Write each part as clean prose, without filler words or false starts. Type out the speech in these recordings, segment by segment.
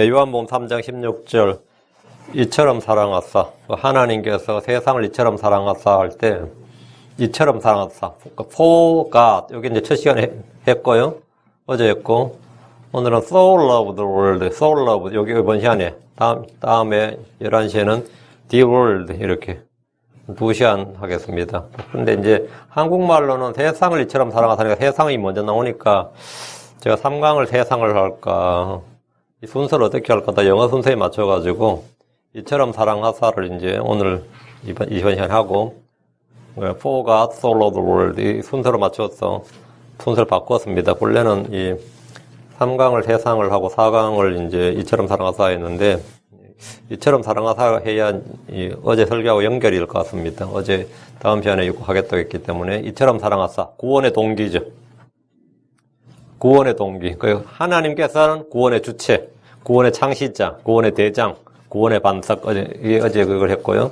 요한복음 3장 16절 이처럼 사랑하사, 하나님께서 세상을 이처럼 사랑하사 할 때 이처럼 사랑하사, 포가 여기 이제 첫 시간에 했고요, 어제 했고, 오늘은 so love the world, so love 여기 이번 시간에 다음에 11시에는 the world 이렇게 2시간 하겠습니다. 근데 이제 한국말로는 세상을 이처럼 사랑하사니까 세상이 먼저 나오니까 제가 3강을 세상을 할까, 이 순서를 어떻게 할까, 다 영어 순서에 맞춰가지고 이처럼 사랑하사를 이제 오늘 이번 시간에 하고, For God so loved the world 이 순서로 맞춰서 순서를 바꿨습니다. 본래는 이 3강을 세상을 하고 4강을 이제 이처럼 사랑하사 했는데, 이처럼 사랑하사 해야 어제 설교하고 연결이 될 것 같습니다. 어제 다음 시간에 하겠다고 했기 때문에 이처럼 사랑하사, 구원의 동기죠. 구원의 동기. 하나님께서는 구원의 주체, 구원의 창시자, 구원의 대장, 구원의 반석, 어제 그걸 했고요.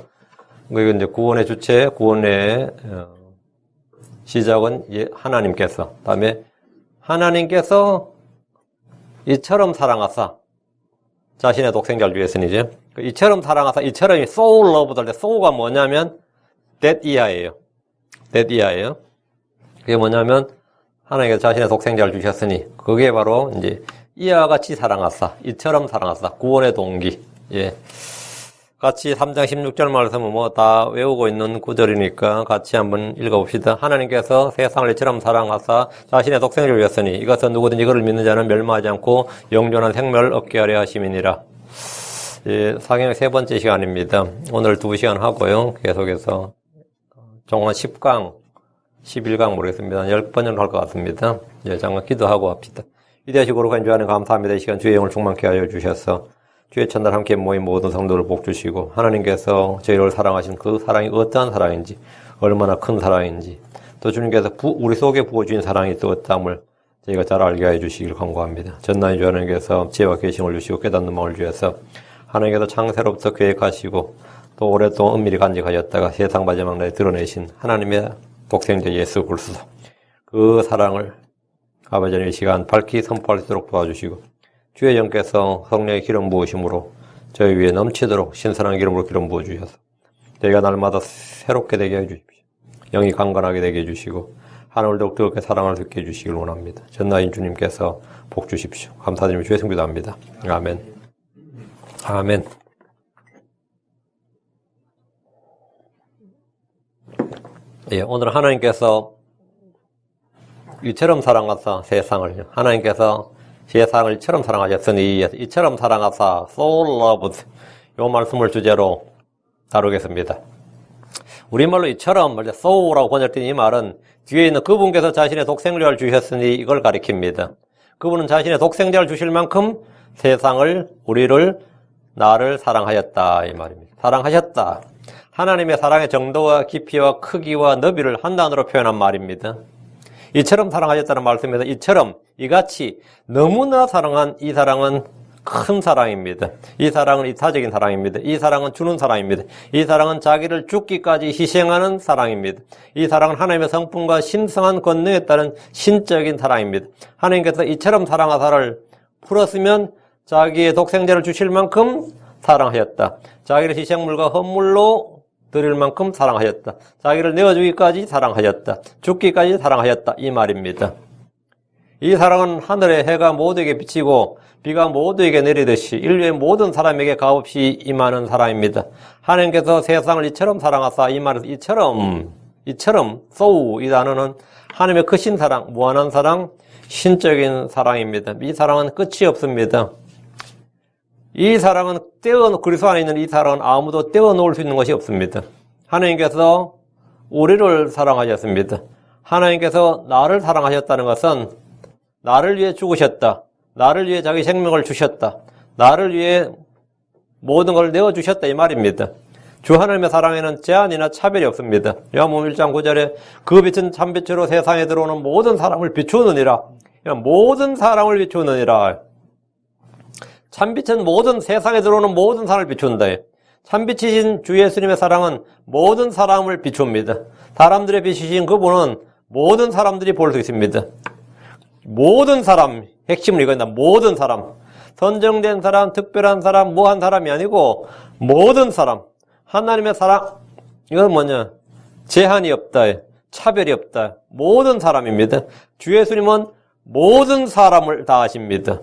그리고 이제 구원의 주체, 구원의 시작은 하나님께서. 다음에 하나님께서 이처럼 사랑하사, 자신의 독생자를 위해서는이죠. 이처럼 사랑하사, 이처럼이 so loved 할 때 so가 뭐냐면 that 이하예요. that 이하예요. 그게 뭐냐면 하나님께서 자신의 독생자를 주셨으니 그게 바로 이제 이와 같이 사랑하사, 이처럼 사랑하사, 구원의 동기. 예. 같이 3장 16절 말씀은 뭐 다 외우고 있는 구절이니까 같이 한번 읽어봅시다. 하나님께서 세상을 이처럼 사랑하사 자신의 독생자를 위하였으니 이것은 누구든지 그를 믿는 자는 멸망하지 않고 영존한 생명을 얻게 하려 하심이니라. 예, 상영 세 번째 시간입니다. 오늘 2시간 하고요. 계속해서 정말 10강, 11강 모르겠습니다. 10번 정도 할 것 같습니다. 예, 잠깐 기도하고 합시다. 위대하시고 거룩한 주 하나님 감사합니다. 이 시간 주의 영을 충만케 하여 주셔서 주의 첫날 함께 모인 모든 성도를 복 주시고, 하나님께서 저희를 사랑하신 그 사랑이 어떠한 사랑인지, 얼마나 큰 사랑인지, 또 주님께서 우리 속에 부어주신 사랑이 또 어떠함을 저희가 잘 알게 해 주시길 간구합니다. 전날 주 하나님께서 지혜와 계심을 주시고 깨닫는 마음을 주셔서 하나님께서 창세로부터 계획하시고 또 오랫동안 은밀히 간직하였다가 세상 마지막 날에 드러내신 하나님의 독생자 예수 그리스도, 그 사랑을 아버지 하나님 이 시간 밝히 선포할 수 있도록 도와주시고, 주의 영께서 성령의 기름 부으심으로 저희 위에 넘치도록 신선한 기름으로 기름 부어주셔서 저희가 날마다 새롭게 되게 해주십시오. 영이 강건하게 되게 해주시고 하나님을 더욱 뜨겁게 사랑할 수 있게 해주시길 원합니다. 전나인 주님께서 복 주십시오. 감사드리며 주의 성기도 합니다. 아멘. 아멘. 예, 오늘 하나님께서 이처럼 사랑하사 세상을, 하나님께서 세상을 이처럼 사랑하셨으니 이처럼 사랑하사 so loved 요 말씀을 주제로 다루겠습니다. 우리말로 이처럼 so라고 번역된 이 말은 뒤에 있는 그분께서 자신의 독생자를 주셨으니 이걸 가리킵니다. 그분은 자신의 독생자를 주실 만큼 세상을, 우리를, 나를 사랑하였다 이 말입니다. 사랑하셨다. 하나님의 사랑의 정도와 깊이와 크기와 너비를 한 단어로 표현한 말입니다. 이처럼 사랑하셨다는 말씀에서 이처럼, 이같이 너무나 사랑한 이 사랑은 큰 사랑입니다. 이 사랑은 이타적인 사랑입니다. 이 사랑은 주는 사랑입니다. 이 사랑은 자기를 죽기까지 희생하는 사랑입니다. 이 사랑은 하나님의 성품과 신성한 권능에 따른 신적인 사랑입니다. 하나님께서 이처럼 사랑하사를 풀었으면 자기의 독생자를 주실 만큼 사랑하셨다. 자기를 희생물과 헌물로 드릴 만큼 사랑하셨다. 자기를 내어주기까지 사랑하셨다. 죽기까지 사랑하셨다. 이 말입니다. 이 사랑은 하늘의 해가 모두에게 비치고 비가 모두에게 내리듯이 인류의 모든 사람에게 값없이 임하는 사랑입니다. 하나님께서 세상을 이처럼 사랑하사, 이 말은 이처럼 so 이 단어는 하나님의 크신 사랑, 무한한 사랑, 신적인 사랑입니다. 이 사랑은 끝이 없습니다. 이 사랑은 그리스도 안에 있는 이 사랑은 아무도 떼어놓을 수 있는 것이 없습니다. 하나님께서 우리를 사랑하셨습니다. 하나님께서 나를 사랑하셨다는 것은 나를 위해 죽으셨다. 나를 위해 자기 생명을 주셨다. 나를 위해 모든 걸 내어주셨다 이 말입니다. 주 하나님의 사랑에는 제한이나 차별이 없습니다. 요한복음 1장 9절에 그 빛은 참빛으로 세상에 들어오는 모든 사람을 비추느니라. 모든 사람을 비추느니라. 참빛은 세상에 들어오는 모든 사람을 비춘다. 참빛이신 주 예수님의 사랑은 모든 사람을 비춥니다. 사람들의 빛이신 그분은 모든 사람들이 볼 수 있습니다. 모든 사람, 핵심을 이거다. 모든 사람. 선정된 사람, 특별한 사람, 무한 사람이 아니고 모든 사람. 하나님의 사랑, 이건 뭐냐? 제한이 없다. 차별이 없다. 모든 사람입니다. 주 예수님은 모든 사람을 다 아십니다.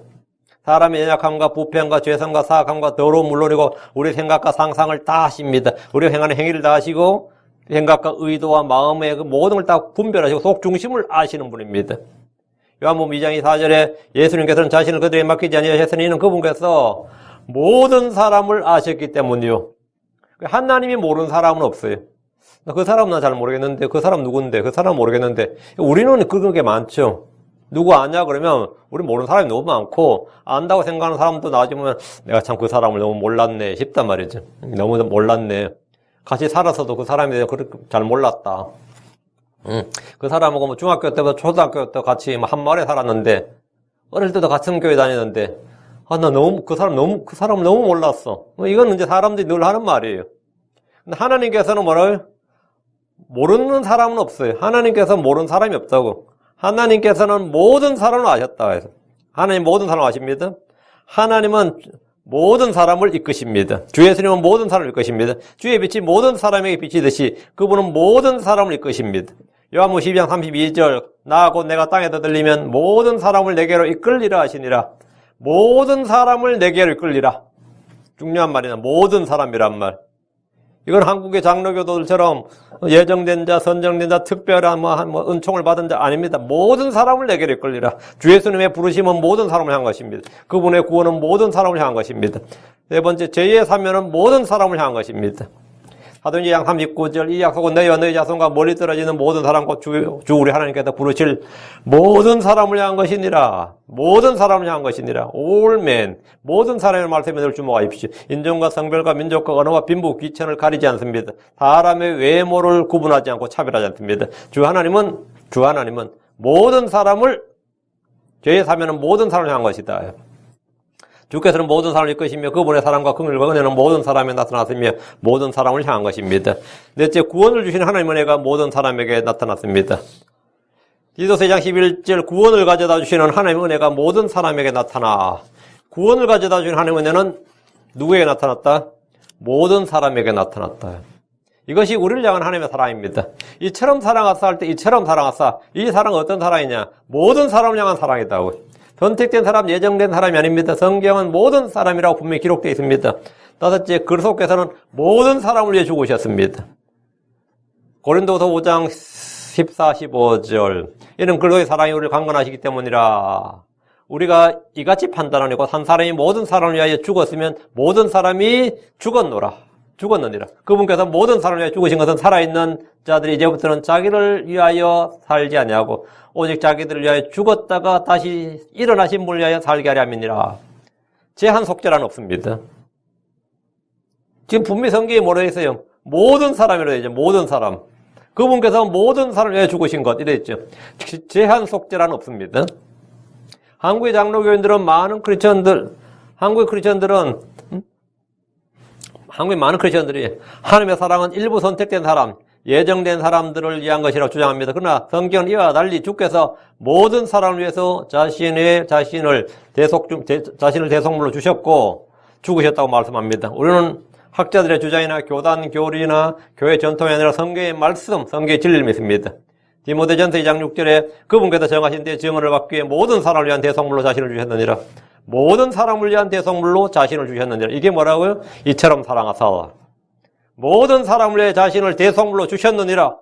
사람의 연약함과 부패함과 죄성과 사악함과 더러움 물론이고 우리 생각과 상상을 다 아십니다. 우리가 행하는 행위를 다 아시고 생각과 의도와 마음의 그 모든 걸 다 분별하시고 속 중심을 아시는 분입니다. 요한복음 2장 4절에 예수님께서는 자신을 그들에게 맡기지 아니하셨으니 이는 그분께서 모든 사람을 아셨기 때문이요. 하나님이 모르는 사람은 없어요. 그 사람은 나 잘 모르겠는데, 그 사람 누군데, 그 사람 모르겠는데, 우리는 그런 게 많죠. 누구 아냐? 그러면, 우리 모르는 사람이 너무 많고, 안다고 생각하는 사람도 나중에 내가 참 그 사람을 너무 몰랐네 싶단 말이죠. 너무 몰랐네. 같이 살아서도 그 사람에 대해 그렇게 잘 몰랐다. 그 사람하고 뭐 중학교 때부터 초등학교 때 같이 한 마을에 살았는데, 어릴 때도 같은 교회 다니는데, 나 그 사람을 너무 몰랐어. 이건 이제 사람들이 늘 하는 말이에요. 근데 하나님께서는 뭐라고요? 모르는 사람은 없어요. 하나님께서 모르는 사람이 없다고. 하나님께서는 모든 사람을 아셨다 해서. 하나님 모든 사람을 아십니다. 하나님은 모든 사람을 이끄십니다. 주 예수님은 모든 사람을 이끄십니다. 주의 빛이 모든 사람에게 비치듯이 그분은 모든 사람을 이끄십니다. 요한복음 12장 32절 나 곧 내가 땅에서 들리면 모든 사람을 내게로 이끌리라 하시니라. 모든 사람을 내게로 이끌리라. 중요한 말이나 모든 사람이란 말. 이건 한국의 장로교도들처럼 예정된 자, 선정된 자, 특별한 은총을 받은 자 아닙니다. 모든 사람을 내게로 이끌리라. 주 예수님의 부르심은 모든 사람을 향한 것입니다. 그분의 구원은 모든 사람을 향한 것입니다. 네 번째, 제2의 사면은 모든 사람을 향한 것입니다. 사도행전 2장 39절 이 약속은 너희와 너희 자손과 멀리 떨어지는 모든 사람과 주 우리 하나님께서 부르실 모든 사람을 향한 것이니라. 모든 사람을 향한 것이니라. all men. 모든 사람의 말씀에 늘 주목하십시오. 인종과 성별과 민족과 언어와 빈부 귀천을 가리지 않습니다. 사람의 외모를 구분하지 않고 차별하지 않습니다. 주 하나님은 모든 사람을 죄의 사면은 모든 사람을 향한 것이다. 주께서는 모든 사람을 이끄시며 그분의 사랑과 긍휼과 은혜는 모든 사람에 나타났으며 모든 사람을 향한 것입니다. 넷째, 구원을 주시는 하나님의 은혜가 모든 사람에게 나타났습니다. 디도서 2장 11절 구원을 가져다 주시는 하나님의 은혜가 모든 사람에게 나타나. 구원을 가져다 주시는 하나님의 은혜는 누구에게 나타났다? 모든 사람에게 나타났다. 이것이 우리를 향한 하나님의 사랑입니다. 이처럼 사랑하사 할 때 이처럼 사랑하사. 이 사랑은 어떤 사랑이냐? 모든 사람을 향한 사랑이다고. 선택된 사람, 예정된 사람이 아닙니다. 성경은 모든 사람이라고 분명히 기록되어 있습니다. 다섯째, 그리스도께서는 모든 사람을 위해 죽으셨습니다. 고린도서 5장 14, 15절 이는 그리스도의 사랑이 우리를 강건하시기 때문이라. 우리가 이같이 판단하니 곧 한 사람이 모든 사람을 위하여 죽었으면 모든 사람이 죽었느니라. 그분께서 모든 사람을 위하여 죽으신 것은 살아있는 자들이 이제부터는 자기를 위하여 살지 아니하고 오직 자기들을 위하여 죽었다가 다시 일어나신 분을 위하여 살게 하려 함이니라. 제한 속죄란 없습니다. 지금 분명히 성경에 뭐라 했어요? 모든 사람이라고 했죠. 모든 사람. 그분께서 모든 사람을 위하여 죽으신 것 이래 했죠. 제한 속죄란 없습니다. 한국의 장로교인들은 한국의 많은 크리스천들이 하나님의 사랑은 일부 선택된 사람, 예정된 사람들을 위한 것이라고 주장합니다. 그러나 성경은 이와 달리 주께서 모든 사람을 위해서 자신을 대속물로 주셨고 죽으셨다고 말씀합니다. 우리는 학자들의 주장이나 교단 교리나 교회 전통이 아니라 성경의 말씀, 성경의 진리를 믿습니다. 디모데전서 2장 6절에 그분께서 정하신 데 증언을 받기 위해 모든 사람을 위한 대속물로 자신을 주셨느니라. 모든 사람을 위한 대속물로 자신을 주셨느니라. 이게 뭐라고요? 이처럼 사랑하사. 모든 사람을 위해 자신을 대속물로 주셨느니라.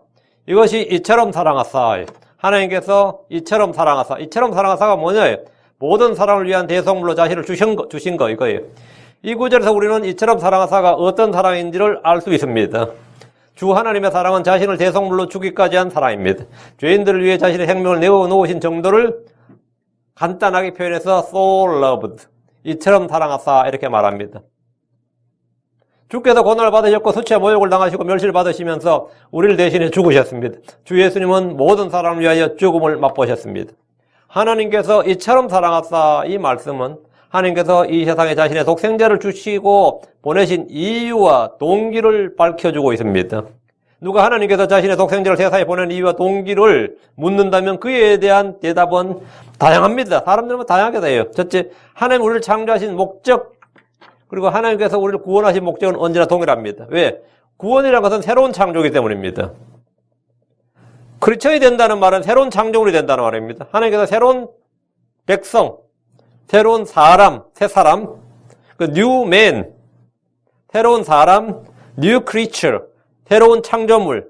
이것이 이처럼 사랑하사. 하나님께서 이처럼 사랑하사. 이처럼 사랑하사가 뭐냐? 모든 사람을 위한 대속물로 자신을 주신 거 이거예요. 이 구절에서 우리는 이처럼 사랑하사가 어떤 사랑인지를 알 수 있습니다. 주 하나님의 사랑은 자신을 대속물로 주기까지 한 사랑입니다. 죄인들을 위해 자신의 생명을 내어놓으신 정도를 간단하게 표현해서 so loved, 이처럼 사랑하사 이렇게 말합니다. 주께서 고난을 받으셨고 수치와 모욕을 당하시고 멸시를 받으시면서 우리를 대신해 죽으셨습니다. 주 예수님은 모든 사람을 위하여 죽음을 맛보셨습니다. 하나님께서 이처럼 사랑하사 이 말씀은 하나님께서 이 세상에 자신의 독생자를 주시고 보내신 이유와 동기를 밝혀주고 있습니다. 누가 하나님께서 자신의 독생자를 세상에 보낸 이유와 동기를 묻는다면 그에 대한 대답은 다양합니다. 사람들은 다양하게 돼요. 첫째, 하나님 우리를 창조하신 목적, 그리고 하나님께서 우리를 구원하신 목적은 언제나 동일합니다. 왜? 구원이라는 것은 새로운 창조이기 때문입니다. 크리스천이 된다는 말은 새로운 창조물이 된다는 말입니다. 하나님께서 새로운 백성, 새로운 사람, 새 사람, 그 new man, 새로운 사람, new creature, 새로운 창조물,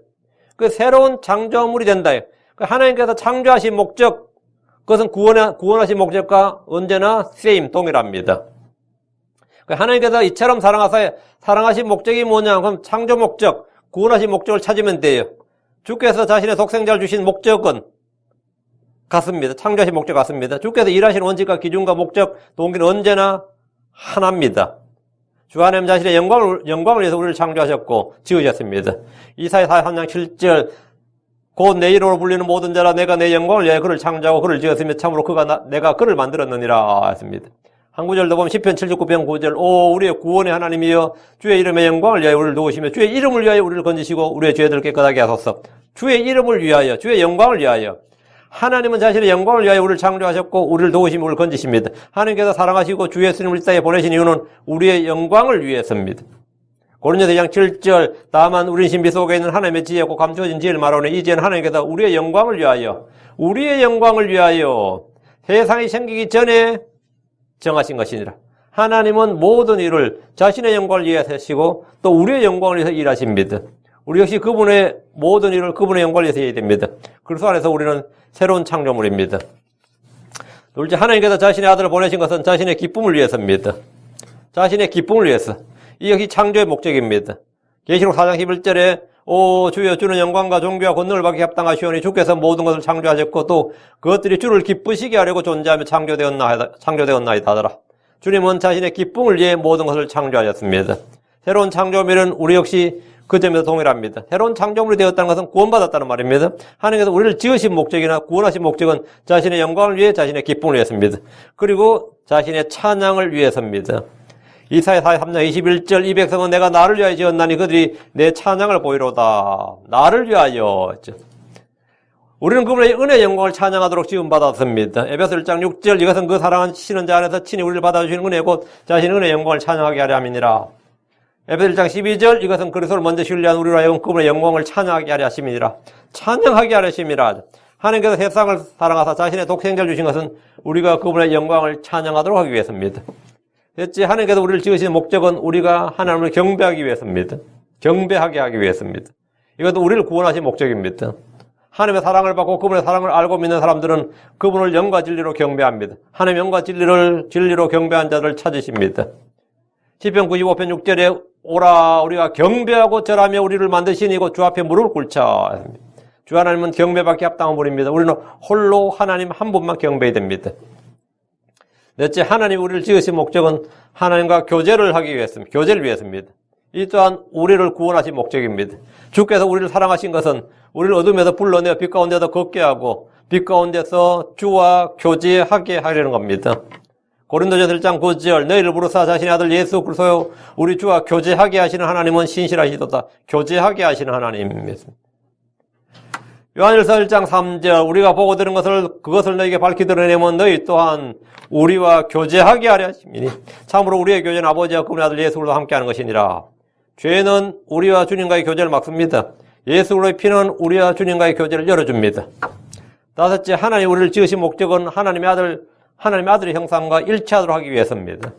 그 새로운 창조물이 된다. 그 하나님께서 창조하신 목적, 그것은 구원하신 목적과 언제나 same, 동일합니다. 하나님께서 이처럼 사랑하신 목적이 뭐냐? 그럼 창조 목적, 구원하신 목적을 찾으면 돼요. 주께서 자신의 독생자를 주신 목적은 같습니다. 창조하신 목적 같습니다. 주께서 일하신 원칙과 기준과 목적, 동기는 언제나 하나입니다. 주 하나님 자신의 영광을 위해서 우리를 창조하셨고 지으셨습니다. 이사야 43장 7절 곧 내 이름으로 불리는 모든 자라 내가 내 영광을 위하여 그를 창조하고 그를 지었으며 참으로 내가 그를 만들었느니라 했습니다. 한 구절도 보면 시편 79편 9절 오 우리의 구원의 하나님이여 주의 이름의 영광을 위하여 우리를 도우시며 주의 이름을 위하여 우리를 건지시고 우리의 죄들을 깨끗하게 하소서. 주의 이름을 위하여 주의 영광을 위하여 하나님은 자신의 영광을 위하여 우리를 창조하셨고 우리를 도우시며 우리를 건지십니다. 하나님께서 사랑하시고 주 예수님을 이 땅에 보내신 이유는 우리의 영광을 위해서입니다. 고린도서 2장 7절 다만 우린 신비 속에 있는 하나님의 지혜고 감추어진 지혜를 말하오니 이제는 하나님께서 우리의 영광을 위하여 세상이 생기기 전에 정하신 것이니라. 하나님은 모든 일을 자신의 영광을 위해서 하시고 또 우리의 영광을 위해서 일하십니다. 우리 역시 그분의 모든 일을 그분의 영광을 위해서 해야 됩니다. 그리스도 안에서 우리는 새로운 창조물입니다. 둘째, 하나님께서 자신의 아들을 보내신 것은 자신의 기쁨을 위해서입니다. 자신의 기쁨을 위해서. 이 역시 창조의 목적입니다. 계시록 4장 11절에 오 주여 주는 영광과 존귀와 권능을 받기 합당하시오니 주께서 모든 것을 창조하셨고 또 그것들이 주를 기쁘시게 하려고 존재하며 창조되었나이다 하더라. 주님은 자신의 기쁨을 위해 모든 것을 창조하셨습니다. 새로운 창조물은 우리 역시 그 점에서 동일합니다. 새로운 창조물이 되었다는 것은 구원받았다는 말입니다. 하나님께서 우리를 지으신 목적이나 구원하신 목적은 자신의 영광을 위해 자신의 기쁨을 위해서입니다. 그리고 자신의 찬양을 위해서입니다. 이사야 43장 21절 이 백성은 내가 나를 위하여 지었나니 그들이 내 찬양을 보이로다. 나를 위하여 했죠. 우리는 그분의 은혜의 영광을 찬양하도록 지음받았습니다. 에베소 1장 6절 이것은 그 사랑하시는 자 안에서 친히 우리를 받아주시는 은혜 곧 자신의 은혜의 영광을 찬양하게 하려 함이니라. 에베소 1장 12절 이것은 그리스도를 먼저 신뢰한 우리로 하여금 그분의 영광을 찬양하게 하려 하심이니라. 찬양하게 하려 하심이라. 하나님께서 세상을 사랑하사 자신의 독생자를 주신 것은 우리가 그분의 영광을 찬양하도록 하기 위해서입니다. 셋째, 하나님께서 우리를 지으신 목적은 우리가 하나님을 경배하기 위해서입니다. 경배하게 하기 위해서입니다. 이것도 우리를 구원하신 목적입니다. 하나님의 사랑을 받고 그분의 사랑을 알고 믿는 사람들은 그분을 영과 진리로 경배합니다. 하나님 영과 진리로 경배한 자들을 찾으십니다. 시편 95편 6절에 오라 우리가 경배하고 절하며 우리를 만드신 이고 주 앞에 무릎을 꿇자. 주 하나님은 경배받기 합당한 분입니다. 우리는 홀로 하나님 한 분만 경배해야 됩니다. 넷째, 하나님 우리를 지으신 목적은 하나님과 교제를 하기 위해서입니다. 교제를 위해서입니다. 이 또한 우리를 구원하신 목적입니다. 주께서 우리를 사랑하신 것은 우리를 어둠에서 불러내어 빛 가운데서 걷게 하고 빛 가운데서 주와 교제하게 하려는 겁니다. 고린도전서 1장 9절 너희를 부르사 자신의 아들 예수 그리스도 우리 주와 교제하게 하시는 하나님은 신실하시도다. 교제하게 하시는 하나님입니다. 요한일서 1장 3절 우리가 보고 들은 그것을 너희에게 밝히 드러내면 너희 또한 우리와 교제하게 하려 하심이니 참으로 우리의 교제는 아버지와 그분의 아들 예수 그리스도와 함께하는 것이니라. 죄는 우리와 주님과의 교제를 막습니다. 예수 그리스도의 피는 우리와 주님과의 교제를 열어줍니다. 다섯째, 하나님 우리를 지으신 목적은 하나님의 아들의 형상과 일치하도록 하기 위해서입니다.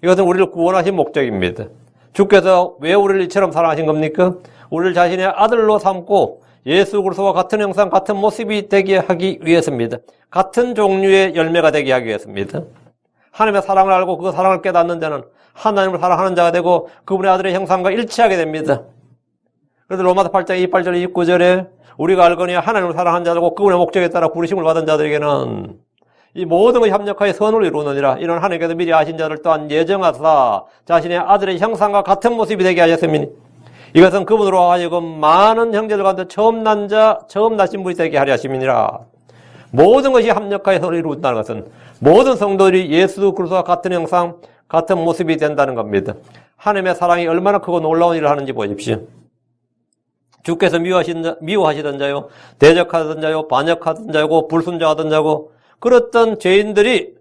이것은 우리를 구원하신 목적입니다. 주께서 왜 우리를 이처럼 사랑하신 겁니까? 우리를 자신의 아들로 삼고 예수 그리스도와 같은 형상, 같은 모습이 되게 하기 위해서입니다. 같은 종류의 열매가 되게 하기 위해서입니다. 하나님의 사랑을 알고 그 사랑을 깨닫는 자는 하나님을 사랑하는 자가 되고 그분의 아들의 형상과 일치하게 됩니다. 그래서 로마서 8장 28절 29절에 우리가 알거니와 하나님을 사랑하는 자들고 그분의 목적에 따라 부르심을 받은 자들에게는 이 모든 것이 합력하여 선을 이루느니라. 이런 하나님께서 미리 아신 자들 또한 예정하사 자신의 아들의 형상과 같은 모습이 되게 하셨으니 이것은 그분으로 하여금 많은 형제들 가운데 처음 나신 분이 되게 하려 하심이니라. 모든 것이 합력하여 선을 이룬다는 것은 모든 성도들이 예수 그리스도와 같은 형상, 같은 모습이 된다는 겁니다. 하나님의 사랑이 얼마나 크고 놀라운 일을 하는지 보십시오. 주께서 미워하시던 자요, 대적하던 자요, 반역하던 자고, 불순종하던 자고, 그랬던 죄인들이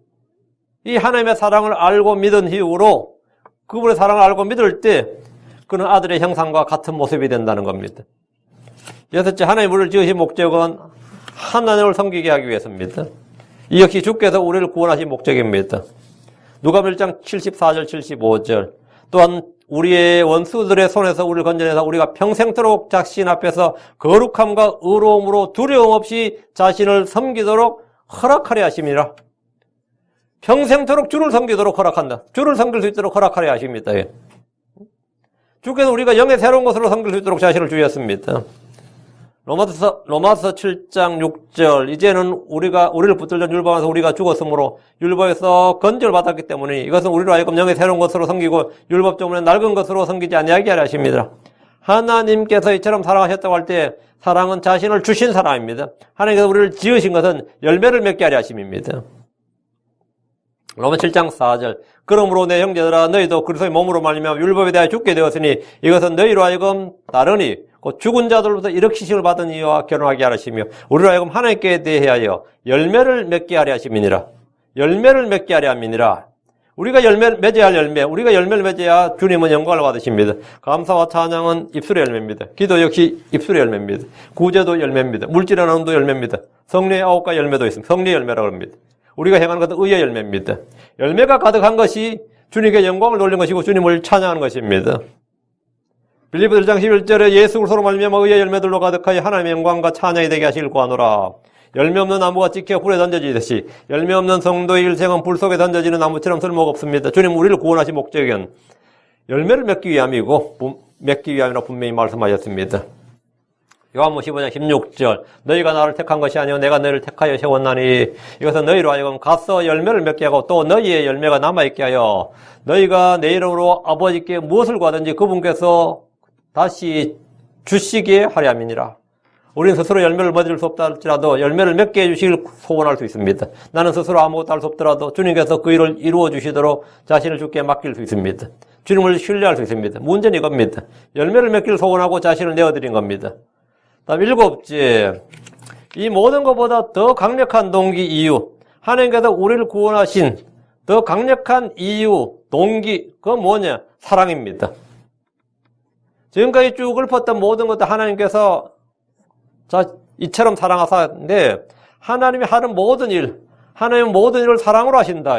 이 하나님의 사랑을 알고 믿은 이후로 그분의 사랑을 알고 믿을 때 그는 아들의 형상과 같은 모습이 된다는 겁니다. 여섯째, 하나님 우리를 지으신 목적은 하나님을 섬기게 하기 위해서입니다. 이 역시 주께서 우리를 구원하신 목적입니다. 누가복음 1장 74절 75절 또한 우리의 원수들의 손에서 우리를 건져내서 우리가 평생토록 자신 앞에서 거룩함과 의로움으로 두려움 없이 자신을 섬기도록 허락하려 하심이라. 평생토록 주를 섬기도록 허락한다. 주를 섬길 수 있도록 허락하려 하십니다. 주께서 우리가 영의 새로운 것으로 섬길 수 있도록 자신을 주셨습니다. 로마서 7장 6절 이제는 우리를 붙들던 율법에서 우리가 죽었으므로 율법에서 건절을 받았기 때문에 이것은 우리로 하여금 영의 새로운 것으로 섬기고 율법 때문에 낡은 것으로 섬기지 아니하게 하려 하십니다. 하나님께서 이처럼 사랑하셨다고 할 때 사랑은 자신을 주신 사랑입니다. 하나님께서 우리를 지으신 것은 열매를 맺게 하려 하심입니다. 로마 7장 4절 그러므로 내 형제들아 너희도 그리스도의 몸으로 말미암아 율법에 대하여 죽게 되었으니 이것은 너희로 하여금 다르니 곧 죽은 자들로부터 일으키심을 받은 이와 결혼하게 하시며 우리로 하여금 하나님께 대하여 열매를 맺게 하려 하심이니라. 열매를 맺게 하려 함이니라. 우리가 맺어야 할 열매, 우리가 열매를 맺어야 주님은 영광을 받으십니다. 감사와 찬양은 입술의 열매입니다. 기도 역시 입술의 열매입니다. 구제도 열매입니다. 물질의 나눔도 열매입니다. 성령의 9가지 열매도 있습니다. 성령의 열매라고 합니다. 우리가 행하는 것은 의의 열매입니다. 열매가 가득한 것이 주님께 영광을 돌리는 것이고 주님을 찬양하는 것입니다. 빌립보 1장 11절에 예수 그리스도로 말미암아 의의 열매들로 가득하여 하나님의 영광과 찬양이 되게 하시길 구하노라. 열매 없는 나무가 찍혀 불에 던져지듯이 열매 없는 성도의 일생은 불 속에 던져지는 나무처럼 쓸모가 없습니다. 주님 우리를 구원하신 목적은 열매를 맺기 위함이라 분명히 말씀하셨습니다. 요한복음 15장 16절 너희가 나를 택한 것이 아니요 내가 너희를 택하여 세웠나니 이것은 너희로 하여금 가서 열매를 맺게 하고 또 너희의 열매가 남아있게 하여 너희가 내 이름으로 아버지께 무엇을 구하든지 그분께서 다시 주시기에 하려 함이니라. 우리는 스스로 열매를 맺을 수 없다 할지라도 열매를 맺게 해주시길 소원할 수 있습니다. 나는 스스로 아무것도 할 수 없더라도 주님께서 그 일을 이루어 주시도록 자신을 주께 맡길 수 있습니다. 주님을 신뢰할 수 있습니다. 문제는 이겁니다. 열매를 맺기를 소원하고 자신을 내어드린 겁니다. 다음 7째, 이 모든 것보다 더 강력한 동기, 이유, 하나님께서 우리를 구원하신 더 강력한 이유, 동기, 그건 뭐냐? 사랑입니다. 지금까지 쭉 읊었던 모든 것도 하나님께서 이처럼 사랑하사는데 하나님이 하는 모든 일, 하나님은 모든 일을 사랑으로 하신다.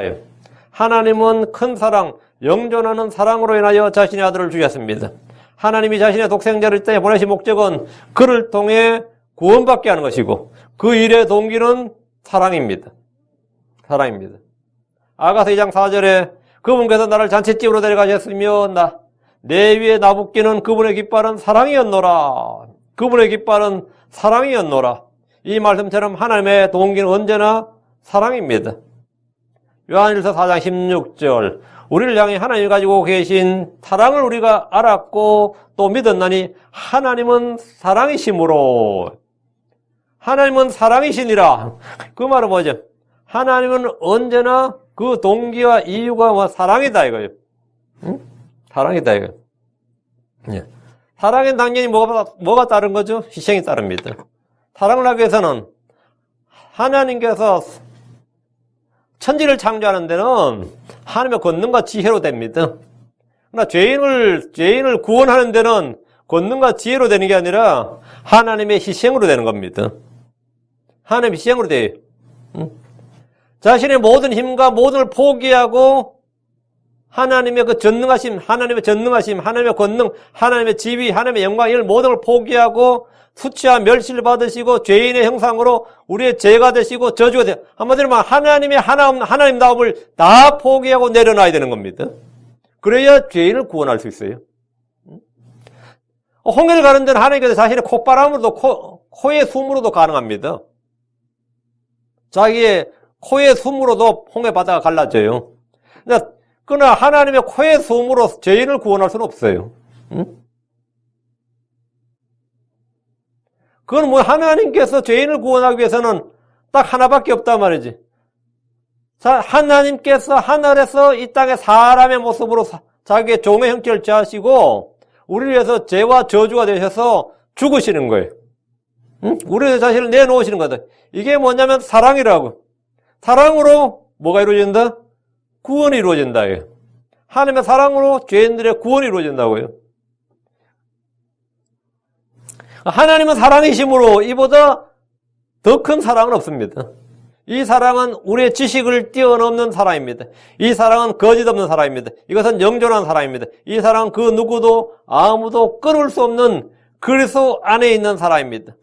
하나님은 큰 사랑, 영존하는 사랑으로 인하여 자신의 아들을 주셨습니다. 하나님이 자신의 독생자를 이 땅에 보내신 목적은 그를 통해 구원받게 하는 것이고 그 일의 동기는 사랑입니다. 사랑입니다. 아가서 2장 4절에 그분께서 나를 잔치집으로 데려가셨으며 내 위에 나붙기는 그분의 깃발은 사랑이었노라. 그분의 깃발은 사랑이었노라. 이 말씀처럼 하나님의 동기는 언제나 사랑입니다. 요한일서 4장 16절 우리를 향해 하나님이 가지고 계신 사랑을 우리가 알았고 또 믿었나니 하나님은 사랑이시므로 하나님은 사랑이시니라. 그 말은 뭐죠? 하나님은 언제나 그 동기와 이유가 사랑이다 이거예요. 응? 사랑이다 이거예요. 예. 사랑엔 당연히 뭐가 따른 거죠? 희생이 따릅니다. 사랑을 하기 위해서는 하나님께서 천지를 창조하는 데는 하나님의 권능과 지혜로 됩니다. 그러나 죄인을 구원하는 데는 권능과 지혜로 되는 게 아니라 하나님의 희생으로 되는 겁니다. 하나님의 희생으로 돼요. 자신의 모든 힘과 모든 걸 포기하고 하나님의 그 전능하심, 하나님의 권능, 하나님의 지위, 하나님의 영광, 이런 모든 걸 포기하고 수치와 멸시를 받으시고 죄인의 형상으로 우리의 죄가 되시고 저주가 되고 한마디로 말하면 하나님의 하나님다움을 다 포기하고 내려놔야 되는 겁니다. 그래야 죄인을 구원할 수 있어요. 홍해를 가는 데는 하나님께서 자신의 콧바람으로도 코의 숨으로도 가능합니다. 자기의 코의 숨으로도 홍해 바다가 갈라져요. 그러나 하나님의 코의 숨으로 죄인을 구원할 수는 없어요. 그건 뭐 하나님께서 죄인을 구원하기 위해서는 딱 하나밖에 없단 말이지. 자, 하나님께서 하늘에서 이 땅에 사람의 모습으로 자기의 종의 형체를 취하시고 우리를 위해서 죄와 저주가 되셔서 죽으시는 거예요. 응? 우리 자신을 내놓으시는 거다. 이게 뭐냐면 사랑이라고. 사랑으로 뭐가 이루어진다? 구원이 이루어진다. 하나님의 사랑으로 죄인들의 구원이 이루어진다고요. 하나님은 사랑이심으로 이보다 더 큰 사랑은 없습니다. 이 사랑은 우리의 지식을 뛰어넘는 사랑입니다. 이 사랑은 거짓 없는 사랑입니다. 이것은 영존한 사랑입니다. 이 사랑은 그 누구도 아무도 끊을 수 없는 그리스도 안에 있는 사랑입니다.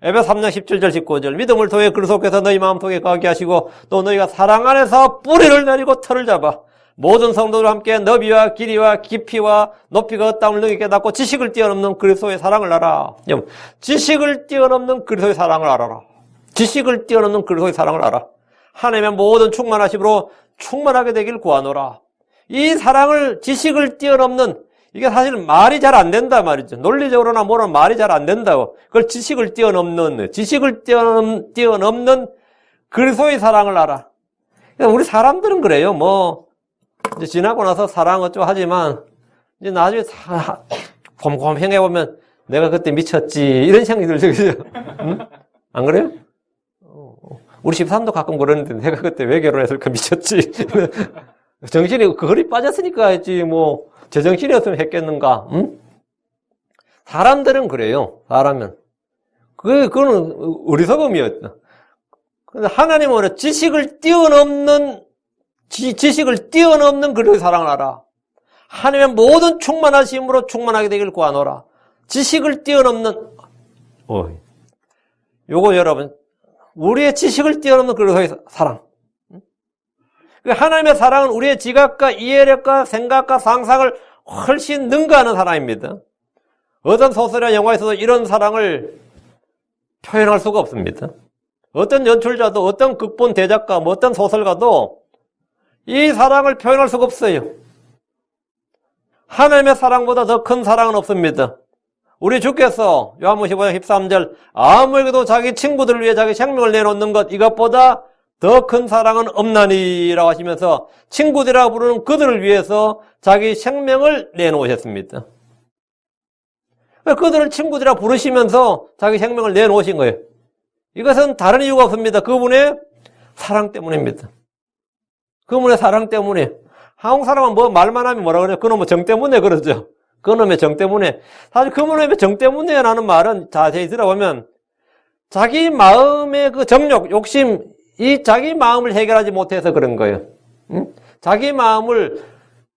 에베소 3장 17절 19절 믿음을 통해 그리스도께서 너희 마음속에 거하게 하시고 또 너희가 사랑 안에서 뿌리를 내리고 털을 잡아 모든 성도들과 함께 너비와 길이와 깊이와 높이가 어떠함을 너희 깨닫고 지식을 뛰어넘는 그리스도의 사랑을 알아. 지식을 뛰어넘는 그리스도의 사랑을 알아라. 지식을 뛰어넘는 그리스도의 사랑을 알아. 하나님의 모든 충만하심으로 충만하게 되길 구하노라. 이 사랑을 지식을 뛰어넘는 이게 사실 말이 잘 안 된다 말이죠. 논리적으로나 뭐나 말이 잘 안 된다고. 그걸 지식을 뛰어넘는 그리스도의 사랑을 알아. 그러니까 우리 사람들은 그래요. 뭐 이제 지나고 나서 사랑 어쩌고 하지만 이제 나중에 곰곰 행해 보면 내가 그때 미쳤지 이런 생각이 들죠. 응? 안 그래요? 우리 집사람도 가끔 그러는데 내가 그때 왜 결혼했을까 미쳤지. 정신이 그리 빠졌으니까 했지 뭐 제정신이었으면 했겠는가? 응? 사람들은 그래요. 사람은 그거는 어리석음이었죠. 근데 하나님은 지식을 뛰어넘는 그리스도의 사랑을 알아. 하나님의 모든 충만하심으로 충만하게 되길 구하노라. 지식을 뛰어넘는 요거 여러분 우리의 지식을 뛰어넘는 그리스도의 사랑. 하나님의 사랑은 우리의 지각과 이해력과 생각과 상상을 훨씬 능가하는 사랑입니다. 어떤 소설이나 영화에서도 이런 사랑을 표현할 수가 없습니다. 어떤 연출자도 어떤 극본 대작가 뭐 어떤 소설가도 이 사랑을 표현할 수가 없어요. 하나님의 사랑보다 더 큰 사랑은 없습니다. 우리 주께서 요한복음 15장 13절 아무에게도 자기 친구들을 위해 자기 생명을 내놓는 것 이것보다 더 큰 사랑은 없나니라고 하시면서 친구들이라고 부르는 그들을 위해서 자기 생명을 내놓으셨습니다. 그들을 친구들이라고 부르시면서 자기 생명을 내놓으신 거예요. 이것은 다른 이유가 없습니다. 그분의 사랑 때문입니다. 그분의 사랑 때문에. 한국 사람은 뭐 말만 하면 뭐라 그래요? 그놈의 정 때문에 그러죠. 그놈의 정 때문에. 사실 그놈의 정 때문에라는 말은 자세히 들어보면 자기 마음의 그 정욕, 욕심, 이 자기 마음을 해결하지 못해서 그런 거예요. 응? 자기 마음을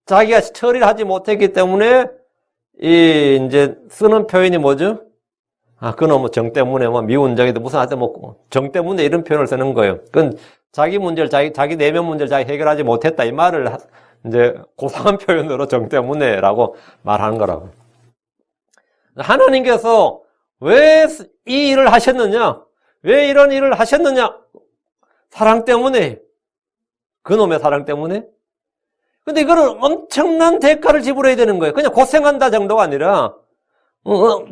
자기가 처리를 하지 못했기 때문에 이제 쓰는 표현이 뭐죠? 그놈의 정 때문에 뭐 미운 적이든 무슨 하여튼 뭐 정 때문에 이런 표현을 쓰는 거예요. 그건 자기 문제를 자기 내면 문제를 자기 해결하지 못했다 이 말을 이제 고상한 표현으로 정 때문에라고 말하는 거라고. 하나님께서 왜 이 일을 하셨느냐? 왜 이런 일을 하셨느냐? 사랑 때문에. 그놈의 사랑 때문에. 근데 이거는 엄청난 대가를 지불해야 되는 거예요. 그냥 고생한다 정도가 아니라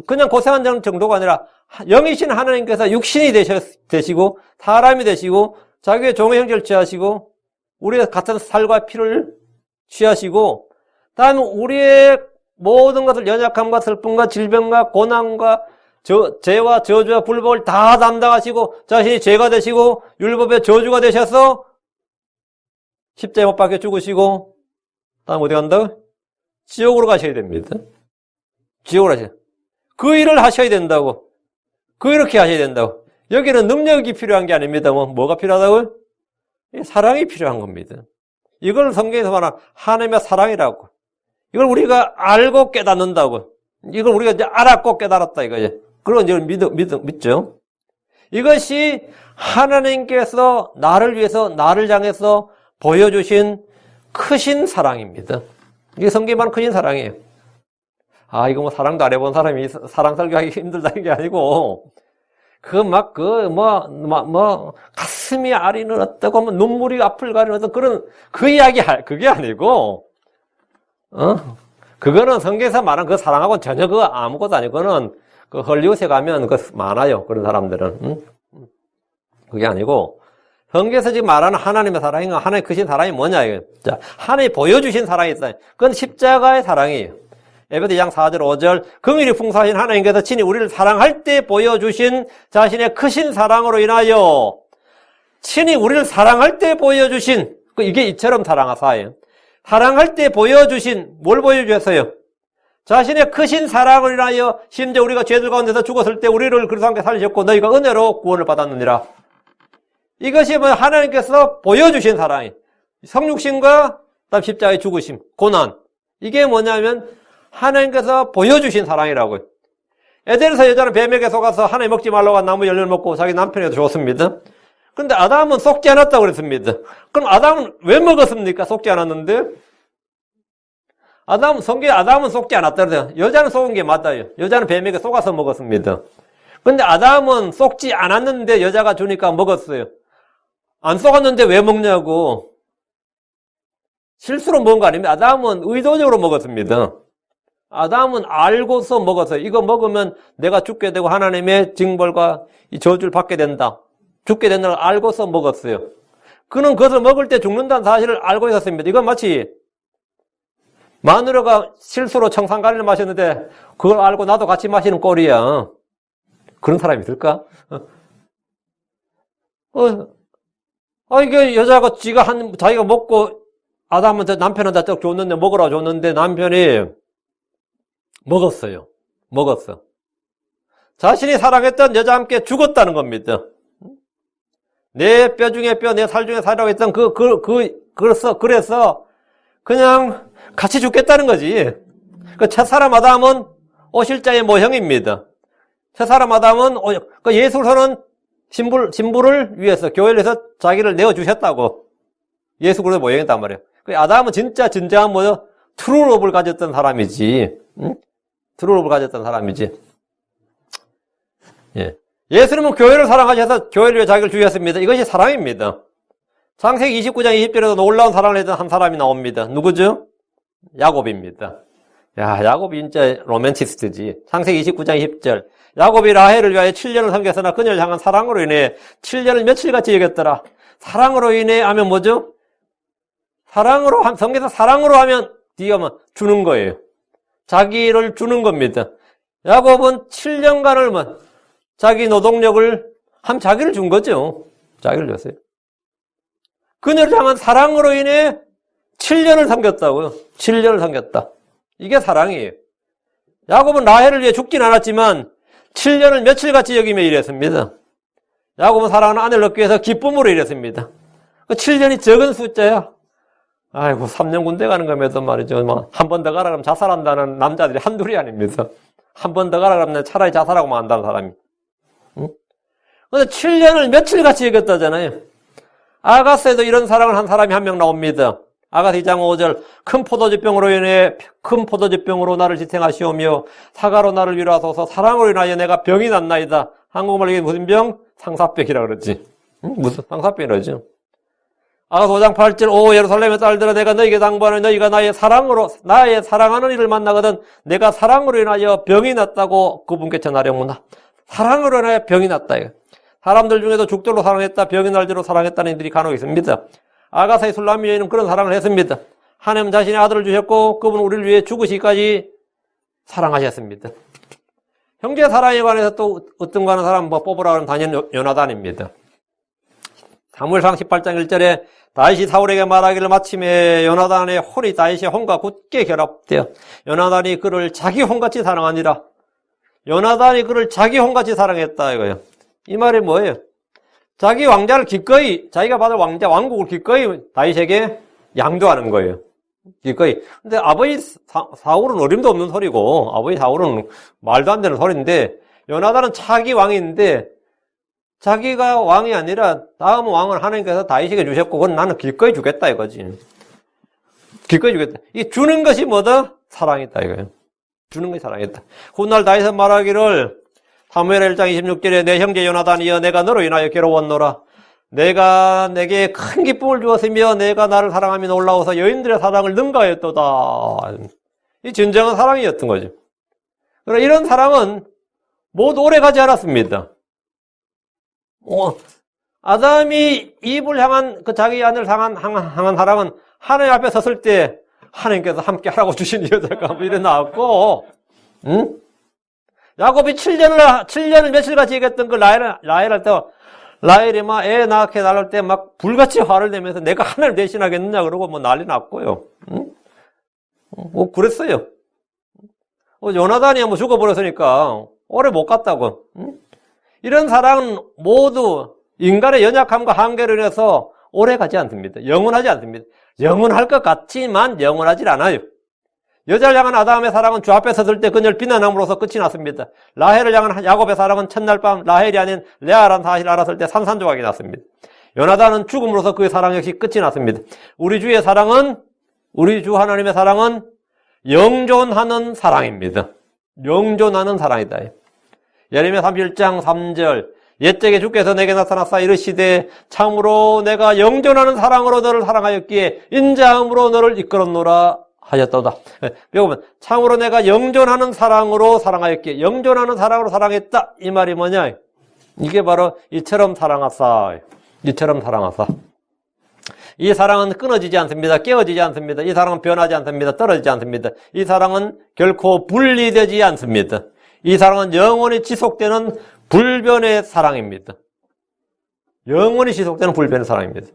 그냥 고생한다는 정도가 아니라 영이신 하나님께서 육신이 되시고 사람이 되시고 자기의 종의 형제를 취하시고 우리의 같은 살과 피를 취하시고 다음에 우리의 모든 것을 연약함과 슬픔과 질병과 고난과 죄와 저주와 불법을 다 담당하시고 자신이 죄가 되시고 율법의 저주가 되셔서 십자가에 못 박혀 죽으시고 다음 어디 간다고? 지옥으로 가셔야 됩니다. 지옥으로 가셔야 그 일을 하셔야 된다고. 그렇게 하셔야 된다고. 여기는 능력이 필요한 게 아닙니다. 뭐가 필요하다고요? 사랑이 필요한 겁니다. 이걸 성경에서 말하는 하나님의 사랑이라고. 이걸 우리가 알고 깨닫는다고. 이걸 우리가 이제 알았고 깨달았다 이거죠. 그리고 이제 믿죠. 이것이 하나님께서 나를 위해서 나를 향해서 보여주신 크신 사랑입니다. 이게 성경에 말하는 크신 사랑이에요. 이거 뭐 사랑도 안 해본 사람이 사랑 설교하기 힘들다 이게 아니고 가슴이 아리는 어떠고 눈물이 앞을 가리는 어떤 그런 그 이야기 그게 아니고 그거는 성경에서 말하는 그 사랑하고는 전혀 그거 아무것도 아니고는 그 헐리우드에 가면 그 많아요. 그런 사람들은. 그게 아니고 성경에서 지금 말하는 하나님의 사랑이 하나님 크신 사랑이 뭐냐 이거. 자, 하나님이 보여주신 사랑이 있어요. 그건 십자가의 사랑이에요. 에베소 2장 4절 5절 긍휼이 풍성하신 하나님께서 친히 우리를 사랑할 때 보여주신 자신의 크신 사랑으로 인하여 친히 우리를 사랑할 때 보여주신 이게 이처럼 사랑하사예요. 사랑할 때 보여주신 뭘 보여주셨어요? 자신의 크신 사랑을 인하여 심지어 우리가 죄들 가운데서 죽었을 때 우리를 그리스도와 함께 살리셨고 너희가 은혜로 구원을 받았느니라. 이것이 뭐 하나님께서 보여주신 사랑이에요. 성육신과 그다음 십자가의 죽으심, 고난. 이게 뭐냐면 하나님께서 보여주신 사랑이라고요. 에덴에서 여자는 뱀에게 속아서 하나님 먹지 말라고 한 나무 열매를 먹고 자기 남편에도 줬습니다. 그런데 아담은 속지 않았다고 그랬습니다. 그럼 아담은 왜 먹었습니까? 속지 않았는데? 성경에 아담은 속지 않았다 그래요. 여자는 속은 게 맞아요. 여자는 뱀에게 속아서 먹었습니다. 그런데 아담은 속지 않았는데 여자가 주니까 먹었어요. 안 속았는데 왜 먹냐고. 실수로 먹은 거 아닙니다. 아담은 의도적으로 먹었습니다. 아담은 알고서 먹었어요. 이거 먹으면 내가 죽게 되고 하나님의 징벌과 이 저주를 받게 된다. 죽게 된다는 걸 알고서 먹었어요. 그는 그것을 먹을 때 죽는다는 사실을 알고 있었습니다. 이건 마치 마누라가 실수로 청산가리를 마셨는데 그걸 알고 나도 같이 마시는 꼴이야. 그런 사람이 있을까? 이게 여자가 자기가 먹고 아담한테 남편한테 떡 줬는데 먹으라고 줬는데 남편이 먹었어요. 먹었어. 자신이 사랑했던 여자와 함께 죽었다는 겁니다. 내 뼈 중에 뼈, 내 살 중에 살이라고 했던 그래서 그냥 같이 죽겠다는 거지. 그 첫사람 아담은 오실자의 모형입니다. 첫사람 아담은 예수로서는 신부를 위해서, 교회를 위해서 자기를 내어주셨다고. 예수 그리스도의 모형이었단 말이에요. 아담은 진짜 진정한 트루럽을 가졌던 사람이지. 응? 트루럽을 가졌던 사람이지. 예. 예수님은 교회를 사랑하셔서 교회를 위해 자기를 주셨습니다. 이것이 사랑입니다. 창세기 29장 20절에도 놀라운 사랑을 했던 한 사람이 나옵니다. 누구죠? 야곱입니다. 야곱이 진짜 로맨티스트지. 창세기 29장 20절. 야곱이 라헬을 위하여 7년을 섬겼으나 그녀를 향한 사랑으로 인해 7년을 며칠같이 여겼더라. 사랑으로 인해 하면 뭐죠? 성경에서 사랑으로 하면 뒤가 주는 거예요. 자기를 주는 겁니다. 야곱은 7년간을 자기 노동력을 자기를 준 거죠. 자기를 줬어요. 그녀를 향한 사랑으로 인해 7년을 섬겼다고요. 7년을 섬겼다. 이게 사랑이에요. 야곱은 라헬을 위해 죽진 않았지만 7년을 며칠같이 여기며 일했습니다. 야곱은 사랑하는 아내를 얻기 위해서 기쁨으로 일했습니다. 그 7년이 적은 숫자야. 아이고 3년 군대 가는 거면서 말이죠. 한 번 더 가라 그러면 자살한다는 남자들이 한둘이 아닙니다. 한 번 더 가라 그러면 차라리 자살하고만 한다는 사람이. 응? 근데 7년을 며칠같이 여겼다잖아요. 아가스에도 이런 사랑을 한 사람이 한 명 나옵니다. 아가스 2장 5절 큰 포도주병으로 인해 큰 포도주병으로 나를 지탱하시오며 사과로 나를 위로하소서 사랑으로 인하여 내가 병이 났나이다. 한국말로 이게 무슨 병? 상사병이라 그러지. 응? 무슨 상사병이라죠. 아가서 5장 8절 오 예루살렘의 딸들아 내가 너에게 당부하노니 너희가 나의 사랑하는 이를 만나거든 내가 사랑으로 인하여 병이 났다고 그분께 전하려구나. 사랑으로 인하여 병이 났다. 사람들 중에도 죽도록 사랑했다, 병이 날도록 사랑했다는 이들이 간혹 있습니다. 아가사의 술람 여인은 그런 사랑을 했습니다. 하나님 자신의 아들을 주셨고 그분은 우리를 위해 죽으시기까지 사랑하셨습니다. 형제 사랑에 관해서 또 어떤 거 하는 사람 뽑으라 하면 단연 요나단입니다. 사무엘상 18장 1절에 다윗이 사울에게 말하기를 마침에 요나단의 혼이 다윗의 혼과 굳게 결합되어 요나단이 그를 자기 혼같이 사랑하니라. 요나단이 그를 자기 혼같이 사랑했다 이거예요. 이 말이 뭐예요? 자기 왕자를 기꺼이 자기가 받을 왕국을 기꺼이 다윗에게 양도하는 거예요. 기꺼이. 근데 아버지 사울은 어림도 없는 소리고 아버지 사울은 말도 안 되는 소리인데 요나단은 차기 왕인데 자기가 왕이 아니라 다음 왕은 하나님께서 다윗에게 주셨고 그건 나는 기꺼이 주겠다 이거지. 기꺼이 주겠다. 이 주는 것이 뭐다? 사랑이다 이거예요. 주는 것이 사랑이다. 훗날 다윗은 말하기를 사무엘 1장 26절에 내 형제 요나단이여 내가 너로 인하여 괴로웠노라. 내가 내게 큰 기쁨을 주었으며 내가 나를 사랑하며 놀라워서 여인들의 사랑을 능가하였도다. 이 진정한 사랑이었던 거죠. 그러나 이런 사랑은 모두 오래가지 않았습니다. 아담이 이브를 향한 자기 아내를 향한 사랑은 하나님 앞에 섰을 때 하나님께서 함께 하라고 주신 여자가 뭐 이래 나왔고, 응? 야곱이 7년을 며칠같이 얘기했던 그 라헬 할 때, 라헬이 막 애 낳게 나올 때 막 불같이 화를 내면서 내가 하나님 대신하겠느냐 그러고 뭐 난리 났고요. 응? 뭐 그랬어요. 요나단이 뭐 죽어버렸으니까 오래 못 갔다고. 응? 이런 사랑은 모두 인간의 연약함과 한계로 인해서 오래 가지 않습니다. 영원하지 않습니다. 영원할 것 같지만 영원하지 않아요. 여자를 향한 아담의 사랑은 주 앞에 섰을 때 그녀를 비난함으로써 끝이 났습니다. 라헬을 향한 야곱의 사랑은 첫날 밤 라헬이 아닌 레아라는 사실을 알았을 때 산산조각이 났습니다. 요나단은 죽음으로써 그의 사랑 역시 끝이 났습니다. 우리 주 하나님의 사랑은 영존하는 사랑입니다. 영존하는 사랑이다. 예레미야 31장 3절 옛적에 주께서 내게 나타나사 이르시되 참으로 내가 영존하는 사랑으로 너를 사랑하였기에 인자함으로 너를 이끌었노라 하셨도다. 여러분, 참으로 내가 영존하는 사랑으로 사랑하였기에 영존하는 사랑으로 사랑했다. 이 말이 뭐냐? 이게 바로 이처럼 사랑하사. 이처럼 사랑하사. 이 사랑은 끊어지지 않습니다. 깨어지지 않습니다. 이 사랑은 변하지 않습니다. 떨어지지 않습니다. 이 사랑은 결코 분리되지 않습니다. 이 사랑은 영원히 지속되는 불변의 사랑입니다. 영원히 지속되는 불변의 사랑입니다.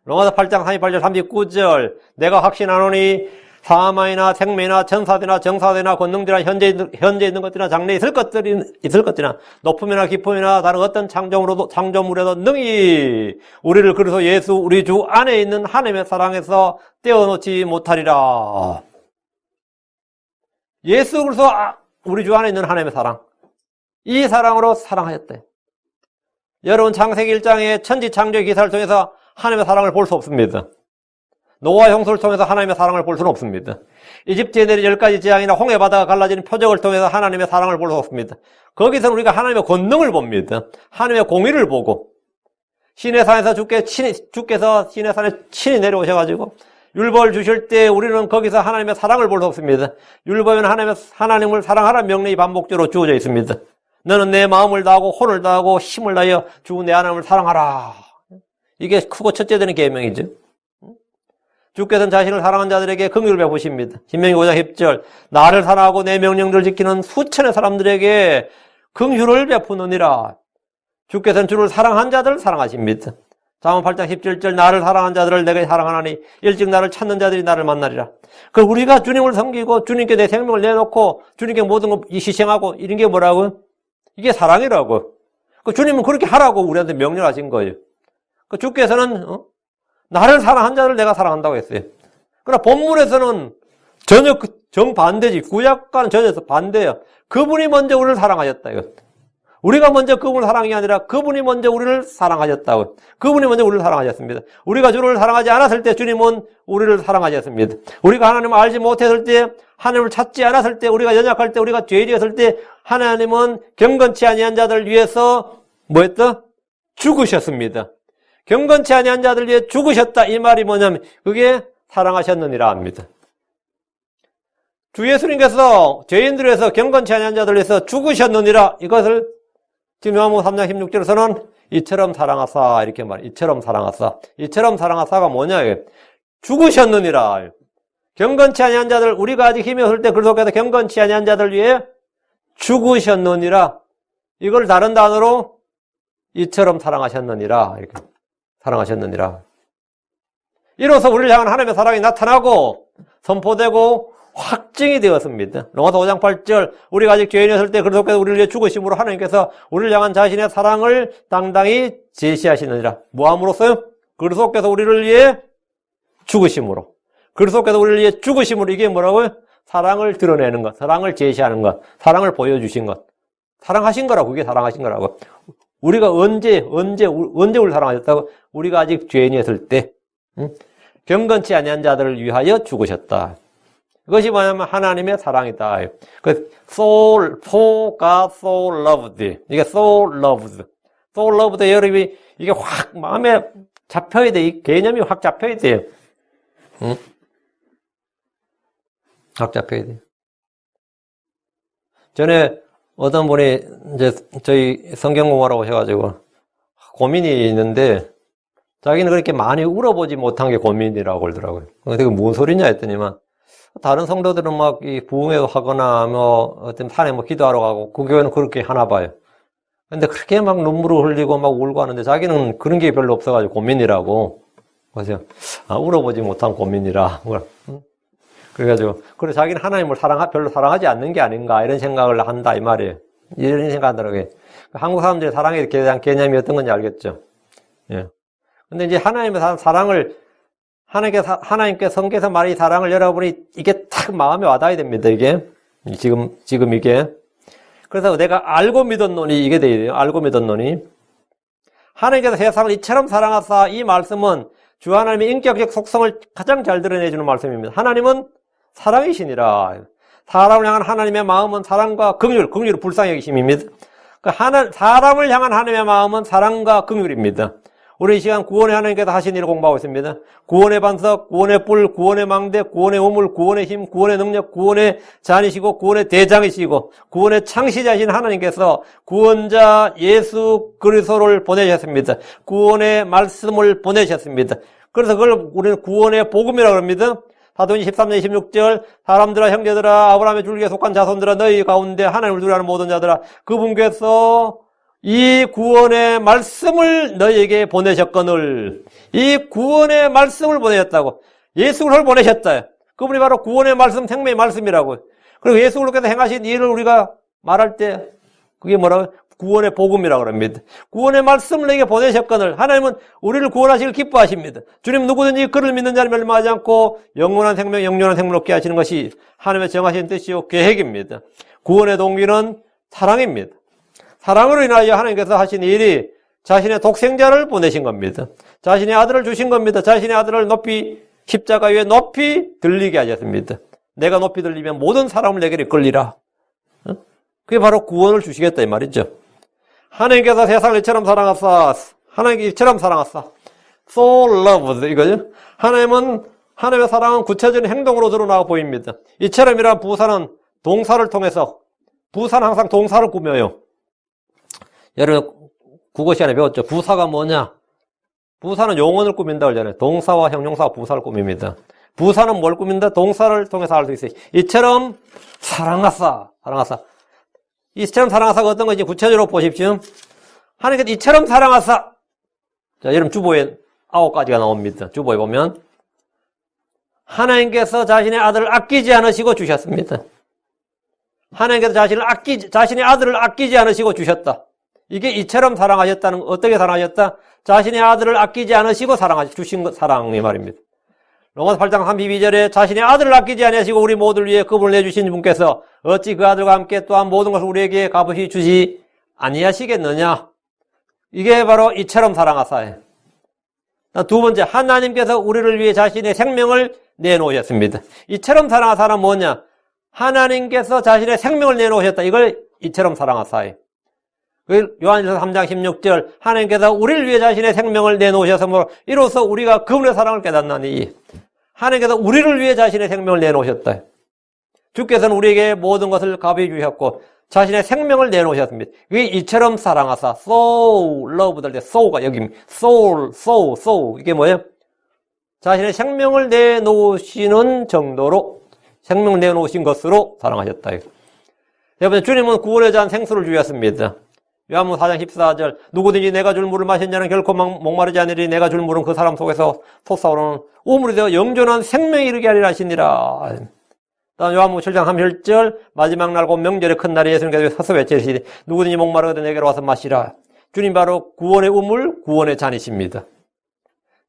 로마서 8장 38절 39절 내가 확신하노니 사망이나 생명이나 천사들이나 정사들이나 권능들이나 현재 있는 것들이나 장래에 있을 것들이나 높음이나 깊음이나 다른 어떤 창조물에도 능히 우리를 그래서 예수 우리 주 안에 있는 하나님의 사랑에서 떼어놓지 못하리라. 예수 그래서 우리 주 안에 있는 하나님의 사랑, 이 사랑으로 사랑하였대. 여러분 창세기 1장의 천지 창조의 기사를 통해서 하나님의 사랑을 볼 수 없습니다. 노아 형수를 통해서 하나님의 사랑을 볼 수는 없습니다. 이집트에 내린 10가지 재앙이나 홍해 바다가 갈라지는 표적을 통해서 하나님의 사랑을 볼 수 없습니다. 거기서는 우리가 하나님의 권능을 봅니다. 하나님의 공의를 보고 시내산에서 주께서 시내산에 친히 내려오셔가지고 율법을 주실 때 우리는 거기서 하나님의 사랑을 볼 수 없습니다. 율법에는 하나님을 사랑하라는 명령이 반복적으로 주어져 있습니다. 너는 내 마음을 다하고 혼을 다하고 힘을 다하여 주 내 하나님을 사랑하라. 이게 크고 첫째 되는 계명이죠. 주께서는 자신을 사랑한 자들에게 긍휼을 베푸십니다. 신명기 5장 10절 나를 사랑하고 내 명령들을 지키는 수천의 사람들에게 긍휼을 베푸느니라. 주께서는 주를 사랑한 자들을 사랑하십니다. 잠언 8장 17절 나를 사랑한 자들을 내가 사랑하나니 일찍 나를 찾는 자들이 나를 만나리라. 그 우리가 주님을 섬기고 주님께 내 생명을 내놓고 주님께 모든 걸 희생하고 이런 게 뭐라고? 이게 사랑이라고. 그 주님은 그렇게 하라고 우리한테 명령하신 거예요. 그 주께서는 나를 사랑한 자를 내가 사랑한다고 했어요. 그러나 본문에서는 전혀 정반대지. 구약과는 전혀 반대예요. 그분이 먼저 우리를 사랑하셨다. 이거. 우리가 먼저 그분을 사랑한 게 아니라 그분이 먼저 우리를 사랑하셨다고. 그분이 먼저 우리를 사랑하셨습니다. 우리가 주를 사랑하지 않았을 때 주님은 우리를 사랑하셨습니다. 우리가 하나님을 알지 못했을 때, 하나님을 찾지 않았을 때, 우리가 연약할 때, 우리가 죄인이었을 때 하나님은 경건치 아니한 자들을 위해서 뭐 했다? 죽으셨습니다. 경건치 아니한 자들 위해 죽으셨다. 이 말이 뭐냐면 그게 사랑하셨느니라 합니다. 주 예수님께서 죄인들을 위해서 경건치 아니한 자들 위해서 죽으셨느니라. 이것을 지금 요한복음 3장 16절에서는 이처럼 사랑하사 이렇게 말해요. 이처럼 사랑하사. 이처럼 사랑하사가 뭐냐? 죽으셨느니라. 경건치 아니한 자들, 우리가 아직 힘이 없을 때 그리스도께서 경건치 아니한 자들 위해 죽으셨느니라. 이걸 다른 단어로 이처럼 사랑하셨느니라. 이렇게. 사랑하셨느니라. 이로써 우리를 향한 하나님의 사랑이 나타나고 선포되고 확증이 되었습니다. 로마서 5장 8절 우리가 아직 죄인이었을 때 그리스도께서 우리를 위해 죽으심으로 하나님께서 우리를 향한 자신의 사랑을 당당히 제시하시느니라. 뭐함으로써요? 그리스도께서 우리를 위해 죽으심으로. 그리스도께서 우리를 위해 죽으심으로. 이게 뭐라고요? 사랑을 드러내는 것, 사랑을 제시하는 것, 사랑을 보여주신 것. 사랑하신 거라고. 그게 사랑하신 거라고. 우리가 언제 우리를 사랑하셨다고? 우리가 아직 죄인이었을 때 경건치 아니한 자들을 위하여 죽으셨다. 이것이 뭐냐면 하나님의 사랑이다. 그 so God so loved. 이게 so loved. so loved 여러분이 이게 확 마음에 잡혀야 돼. 이 개념이 확 잡혀야 돼요. 확 잡혀야 돼요. 전에 어떤 분이 이제 저희 성경 공부하러 오셔가지고 고민이 있는데 자기는 그렇게 많이 울어보지 못한 게 고민이라고 그러더라고요. 근데 그게 무슨 소리냐 했더니만, 다른 성도들은 막 이 부흥회도 하거나 뭐 어떤 산에 뭐 기도하러 가고 그 교회는 그렇게 하나 봐요. 근데 그렇게 막 눈물을 흘리고 막 울고 하는데 자기는 그런 게 별로 없어가지고 고민이라고. 그래서 울어보지 못한 고민이라. 그래가지고 그래 자기는 하나님을 별로 사랑하지 않는 게 아닌가 이런 생각을 한다 이 말이에요. 이런 생각하더라고요. 한국 사람들이 사랑에 대한 개념이 어떤 건지 알겠죠. 예. 근데 이제 하나님의 사랑을 하나님께 성경에서 말이 사랑을 여러분이 이게 딱 마음에 와닿아야 됩니다. 이게 지금 이게 그래서 내가 알고 믿었노니 이게 돼야 돼요. 알고 믿었노니 하나님께서 세상을 이처럼 사랑하사 이 말씀은 주 하나님의 인격적 속성을 가장 잘 드러내주는 말씀입니다. 하나님은 사랑이시니라. 사람을 향한 하나님의 마음은 사랑과 긍휼 불쌍히 여기심입니다. 사람을 향한 하나님의 마음은 사랑과 긍휼입니다. 우리 이 시간 구원의 하나님께서 하신 일을 공부하고 있습니다. 구원의 반석, 구원의 뿔, 구원의 망대, 구원의 우물, 구원의 힘, 구원의 능력, 구원의 잔이시고 구원의 대장이시고 구원의 창시자이신 하나님께서 구원자 예수 그리스도를 보내셨습니다. 구원의 말씀을 보내셨습니다. 그래서 그걸 우리는 구원의 복음이라고 합니다. 사도행전 13장 26절 사람들아 형제들아 아브라함의 줄기에 속한 자손들아 너희 가운데 하나님을 두려워하는 모든 자들아 그분께서 이 구원의 말씀을 너희에게 보내셨거늘 이 구원의 말씀을 보내셨다고 예수 그리스도를 보내셨다. 그분이 바로 구원의 말씀 생명의 말씀이라고. 그리고 예수 그리스도께서 행하신 일을 우리가 말할 때 그게 뭐라고 구원의 복음이라고 합니다. 구원의 말씀을 너희에게 보내셨거늘 하나님은 우리를 구원하시길 기뻐하십니다. 주님 누구든지 그를 믿는 자를 멸망하지 않고 영원한 생명을 얻게 하시는 것이 하나님의 정하신 뜻이요 계획입니다. 구원의 동기는 사랑입니다. 사랑으로 인하여 하나님께서 하신 일이 자신의 독생자를 보내신 겁니다. 자신의 아들을 주신 겁니다. 자신의 아들을 십자가 위에 높이 들리게 하셨습니다. 내가 높이 들리면 모든 사람을 내게로 이끌리라. 그게 바로 구원을 주시겠다 이 말이죠. 하나님께서 세상을 이처럼 사랑하사 so loved 이거죠. 하나님의 사랑은 구체적인 행동으로 드러나 보입니다. 이처럼이란 부사는 동사를 통해서 부사는 항상 동사를 꾸며요. 여러분 국어 시간에 배웠죠. 부사가 뭐냐? 부사는 용언을 꾸민다 그러잖아요. 동사와 형용사와 부사를 꾸밉니다. 부사는 뭘 꾸민다? 동사를 통해서 알 수 있어요. 이처럼 사랑하사. 이처럼 사랑하사가 어떤 건지 구체적으로 보십시오. 하나님께서 이처럼 사랑하사. 자, 여러분 주보에 9가지가 나옵니다. 주보에 보면 하나님께서 자신의 아들을 아끼지 않으시고 주셨습니다. 하나님께서 자신의 아들을 아끼지 않으시고 주셨다. 이게 이처럼 사랑하셨다는 어떻게 사랑하셨다? 자신의 아들을 아끼지 않으시고 주신 사랑이 말입니다. 로마서 8장 32절에 자신의 아들을 아끼지 아니하시고 우리 모두를 위해 그분을 내주신 분께서 어찌 그 아들과 함께 또한 모든 것을 우리에게 값없이 주지 아니하시겠느냐? 이게 바로 이처럼 사랑하사예요. 두 번째, 하나님께서 우리를 위해 자신의 생명을 내놓으셨습니다. 이처럼 사랑하사는 뭐냐? 하나님께서 자신의 생명을 내놓으셨다. 이걸 이처럼 사랑하사예요. 요한일서 3장 16절 하나님께서 우리를 위해 자신의 생명을 내놓으셔서 이로써 우리가 그분의 사랑을 깨닫나니 하나님께서 우리를 위해 자신의 생명을 내놓으셨다. 주께서는 우리에게 모든 것을 값이 주셨고 자신의 생명을 내놓으셨습니다. 이게 이처럼 사랑하사 so loved 할 때 so가 여기입니다. so 이게 뭐예요? 자신의 생명을 내놓으시는 정도로 생명을 내놓으신 것으로 사랑하셨다. 여러분 주님은 구원에 대한 생수를 주셨습니다. 요한복음 4장 14절 누구든지 내가 줄 물을 마신 자는 결코 목마르지 않으리 내가 줄 물은 그 사람 속에서 솟아오르는 우물이 되어 영존한 생명이 이르게 하리라 하시니라. 다음 요한복음 7장 31절 마지막 날 곧 명절의 큰 날에 예수님께서 서서 외치시되 누구든지 목마르거든 내게로 와서 마시라. 주님 바로 구원의 우물 구원의 잔이십니다.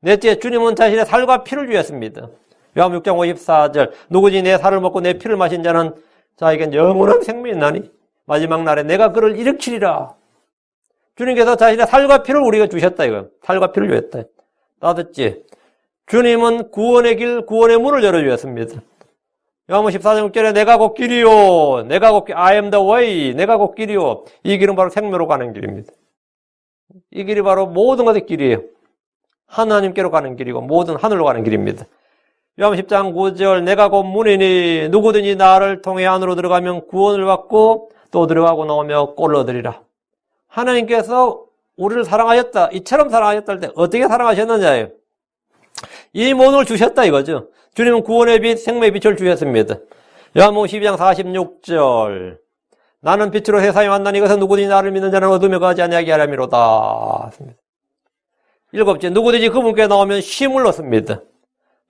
넷째 주님은 자신의 살과 피를 주셨습니다. 요한복음 6장 54절 누구든지 내 살을 먹고 내 피를 마신 자는 자에겐 영원한 생명이 있나니 마지막 날에 내가 그를 일으키리라. 주님께서 자신의 살과 피를 우리가 주셨다 이거. 살과 피를 주셨다. 다섯째, 주님은 구원의 길, 구원의 문을 열어주셨습니다. 요한복음 14장 6절에 내가 곧 길이요. I am the way. 내가 곧 길이요. 이 길은 바로 생명으로 가는 길입니다. 이 길이 바로 모든 것의 길이에요. 하나님께로 가는 길이고 모든 하늘로 가는 길입니다. 요한복음 10장 9절 내가 곧 문이니 누구든지 나를 통해 안으로 들어가면 구원을 받고 또 들어가고 나오며 꼴을 얻으리라. 하나님께서 우리를 사랑하셨다. 이처럼 사랑하셨다 할 때 어떻게 사랑하셨느냐예요. 이 모든 주셨다 이거죠. 주님은 구원의 빛, 생명의 빛을 주셨습니다. 요한복음 12장 46절. 나는 빛으로 세상에 왔나니 이것은 누구든지 나를 믿는 자는 어둠에 거하지 아니하게 하람이로다. 일곱째, 누구든지 그분께 나오면 쉼을 얻습니다.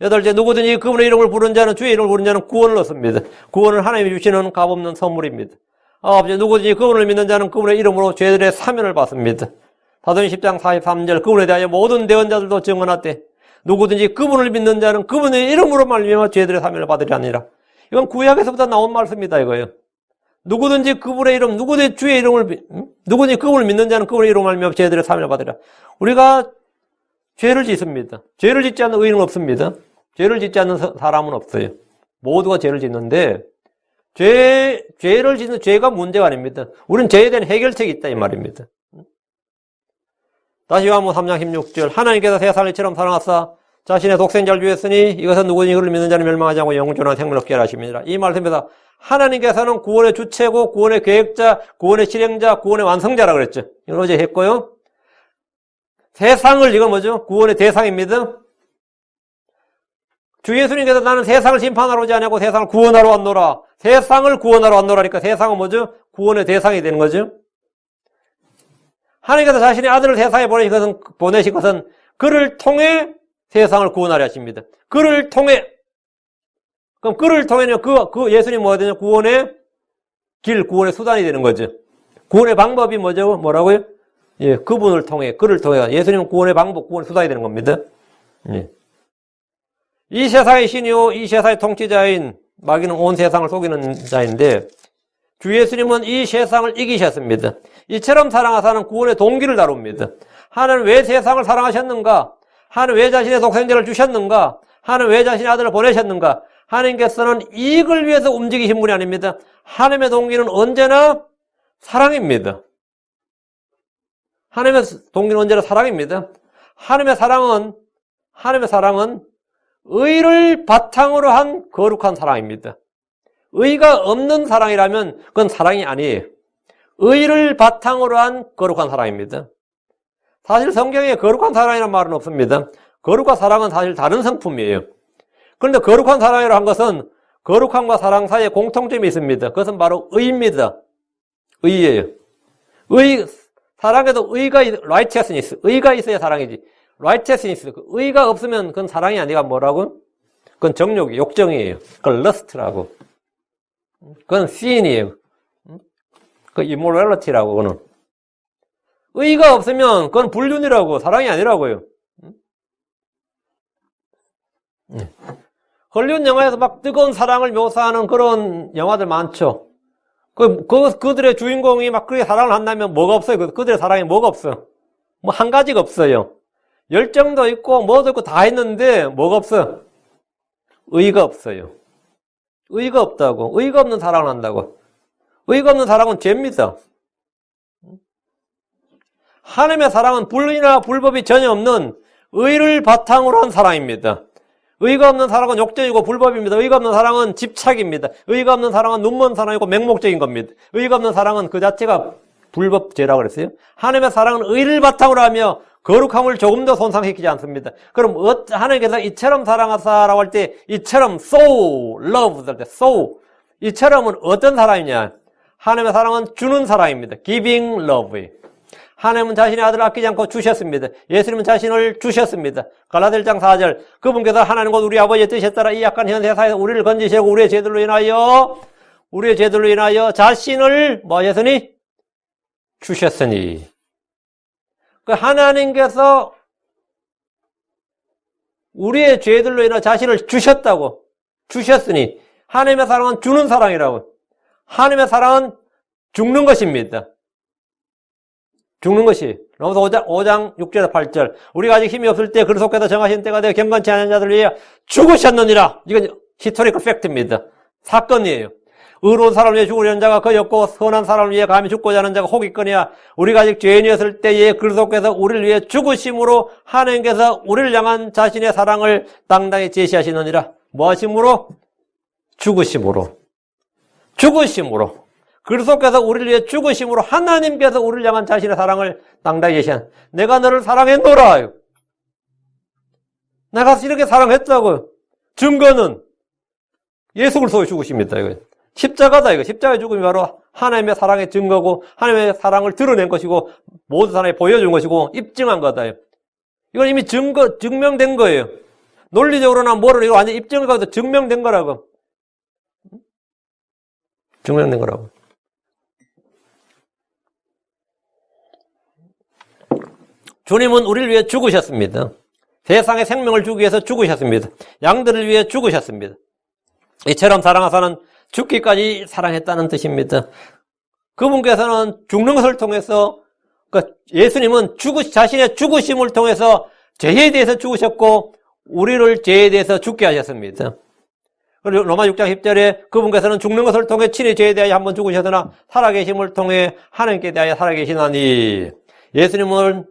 여덟째, 누구든지 그분의 이름을 부른 자는, 주의 이름을 부른 자는 구원을 얻습니다. 구원은 하나님이 주시는 값없는 선물입니다. 아홉째, 누구든지 그분을 믿는 자는 그분의 이름으로 죄들의 사면을 받습니다. 사도행전 10장 43절, 그분에 대하여 모든 대언자들도 증언하되 누구든지 그분을 믿는 자는 그분의 이름으로 말미암아 죄들의 사면을 받으리하니라. 이건 구약에서부터 나온 말씀이다 이거예요. 누구든지 그분의 이름, 누구든지 주의 이름을, 누구든지 그분을 믿는 자는 그분의 이름을 말미암아 죄들의 사면을 받으리라. 우리가 죄를 짓습니다. 죄를 짓지 않는 의인은 없습니다. 죄를 짓지 않는 사람은 없어요. 모두가 죄를 짓는데 죄를 짓는 죄가 문제가 아닙니다. 우리는 죄에 대한 해결책이 있다 이 말입니다. 다시 요한복음 3장 16절. 하나님께서 세상을 이처럼 사랑하사 자신의 독생자를 주셨으니 이것은 누구든지 그를 믿는 자는 멸망하지 않고 영원한 생명을 얻게 하라 하심이니라. 이 말씀에서 하나님께서는 구원의 주체고 구원의 계획자, 구원의 실행자, 구원의 완성자라고 그랬죠. 이걸 어제 했고요. 세상을, 이건 뭐죠? 구원의 대상입니다. 주 예수님께서 나는 세상을 심판하러 오지 않고 세상을 구원하러 왔노라. 세상을 구원하러 왔노라니까 세상은 뭐죠? 구원의 대상이 되는 거죠. 하나님께서 자신의 아들을 세상에 보내신 것은 그를 통해 세상을 구원하려 하십니다. 그를 통해. 그럼 그를 통해는 그 예수님 뭐가 되냐? 구원의 길, 구원의 수단이 되는 거죠. 구원의 방법이 뭐죠? 뭐라고요? 예, 그분을 통해, 그를 통해. 예수님은 구원의 방법, 구원의 수단이 되는 겁니다. 예. 이 세상의 신이요, 이 세상의 통치자인 마귀는 온 세상을 속이는 자인데 주 예수님은 이 세상을 이기셨습니다. 이처럼 사랑하사는 구원의 동기를 다룹니다. 하나님은 왜 세상을 사랑하셨는가? 하나님은 왜 자신의 독생자를 주셨는가? 하나님은 왜 자신의 아들을 보내셨는가? 하나님께서는 이익을 위해서 움직이신 분이 아닙니다. 하나님의 동기는 언제나 사랑입니다. 하나님의 동기는 언제나 사랑입니다. 하나님의 사랑은 의를 바탕으로 한 거룩한 사랑입니다. 의가 없는 사랑이라면 그건 사랑이 아니에요. 의를 바탕으로 한 거룩한 사랑입니다. 사실 성경에 거룩한 사랑이라는 말은 없습니다. 거룩과 사랑은 사실 다른 성품이에요. 그런데 거룩한 사랑이라고 한 것은 거룩함과 사랑 사이에 공통점이 있습니다. 그것은 바로 의입니다. 의예요. 사랑에도 righteousness, 의가 있어야 사랑이지. righteousness, 의가 없으면 그건 사랑이 아니라 뭐라고? 그건 정욕이, 욕정이에요. 그건 lust라고. 그건 sin이에요. 그 immorality라고, 그거는. 의가 없으면 그건 불륜이라고, 사랑이 아니라고요. 헐리우드 영화에서 막 뜨거운 사랑을 묘사하는 그런 영화들 많죠. 그들의 주인공이 막 그렇게 사랑을 한다면 뭐가 없어요? 그들의 사랑이 뭐가 없어요? 뭐 한 가지가 없어요. 열정도 있고 뭐도 있고 다 있는데 뭐가 없어요? 의가 없어요. 의가 없다고. 의가 없는 사랑을 한다고. 의가 없는 사랑은 죄입니다. 하나님의 사랑은 불이나 불법이 전혀 없는 의를 바탕으로 한 사랑입니다. 의가 없는 사랑은 욕정이고 불법입니다. 의가 없는 사랑은 집착입니다. 의가 없는 사랑은 눈먼 사랑이고 맹목적인 겁니다. 의가 없는 사랑은 그 자체가 불법죄라고 그랬어요. 하나님의 사랑은 의를 바탕으로 하며 거룩함을 조금 더 손상시키지 않습니다. 그럼 하나님께서 이처럼 사랑하사라고 할 때 이처럼 so loved 할 때 so 이처럼은 어떤 사랑이냐? 하나님의 사랑은 주는 사랑입니다. giving love. 하나님은 자신의 아들을 아끼지 않고 주셨습니다. 예수님은 자신을 주셨습니다. 갈라디아 1장 4절 그분께서 하나님 곧 우리 아버지의 뜻에 따라 이 약한 현 세상에서 우리를 건지시고 우리의 죄들로 인하여 자신을 뭐 하셨으니? 주셨으니. 그 하나님께서 우리의 죄들로 인하여 자신을 주셨으니 하나님의 사랑은 주는 사랑이라고. 하나님의 사랑은 죽는 것입니다. 죽는 것이. 로마서 5장 6절에서 8절. 우리가 아직 힘이 없을 때 그리스도께서 정하신 때가 되어 경건치 않은 자들을 위해 죽으셨느니라. 이건 히스토리컬 팩트입니다. 사건이에요. 의로운 사람을 위해 죽으려는 자가 거의 없고 선한 사람을 위해 감히 죽고자 하는 자가 혹 있거니와 우리가 아직 죄인이었을 때에 그리스도께서 우리를 위해 죽으심으로 하나님께서 우리를 향한 자신의 사랑을 당당히 제시하시느니라. 뭐 하심으로? 죽으심으로. 그리스도께서 우리를 위해 죽으심으로 하나님께서 우리를 향한 자신의 사랑을 당당히 제시한 내가 너를 사랑했노라. 내가 이렇게 사랑했다고. 증거는 예수 그리스도의 죽으십니다. 이거 십자가다. 이거 십자가의 죽음이 바로 하나님의 사랑의 증거고 하나님의 사랑을 드러낸 것이고 모든 사람에 보여준 것이고 입증한 거다. 이건 이미 증명된 거예요. 논리적으로나 뭐로 이거 완전 입증을 가지고 증명된 거라고. 증명된 거라고. 주님은 우리를 위해 죽으셨습니다. 세상의 생명을 주기 위해서 죽으셨습니다. 양들을 위해 죽으셨습니다. 이처럼 사랑하사는 죽기까지 사랑했다는 뜻입니다. 그분께서는 죽는 것을 통해서, 그러니까 예수님은 자신의 죽으심을 통해서 죄에 대해서 죽으셨고 우리를 죄에 대해서 죽게 하셨습니다. 그리고 로마 6장 10절에 그분께서는 죽는 것을 통해 친히 죄에 대하여 한번 죽으셨으나 살아계심을 통해 하나님께 대하여 살아계시나니, 예수님은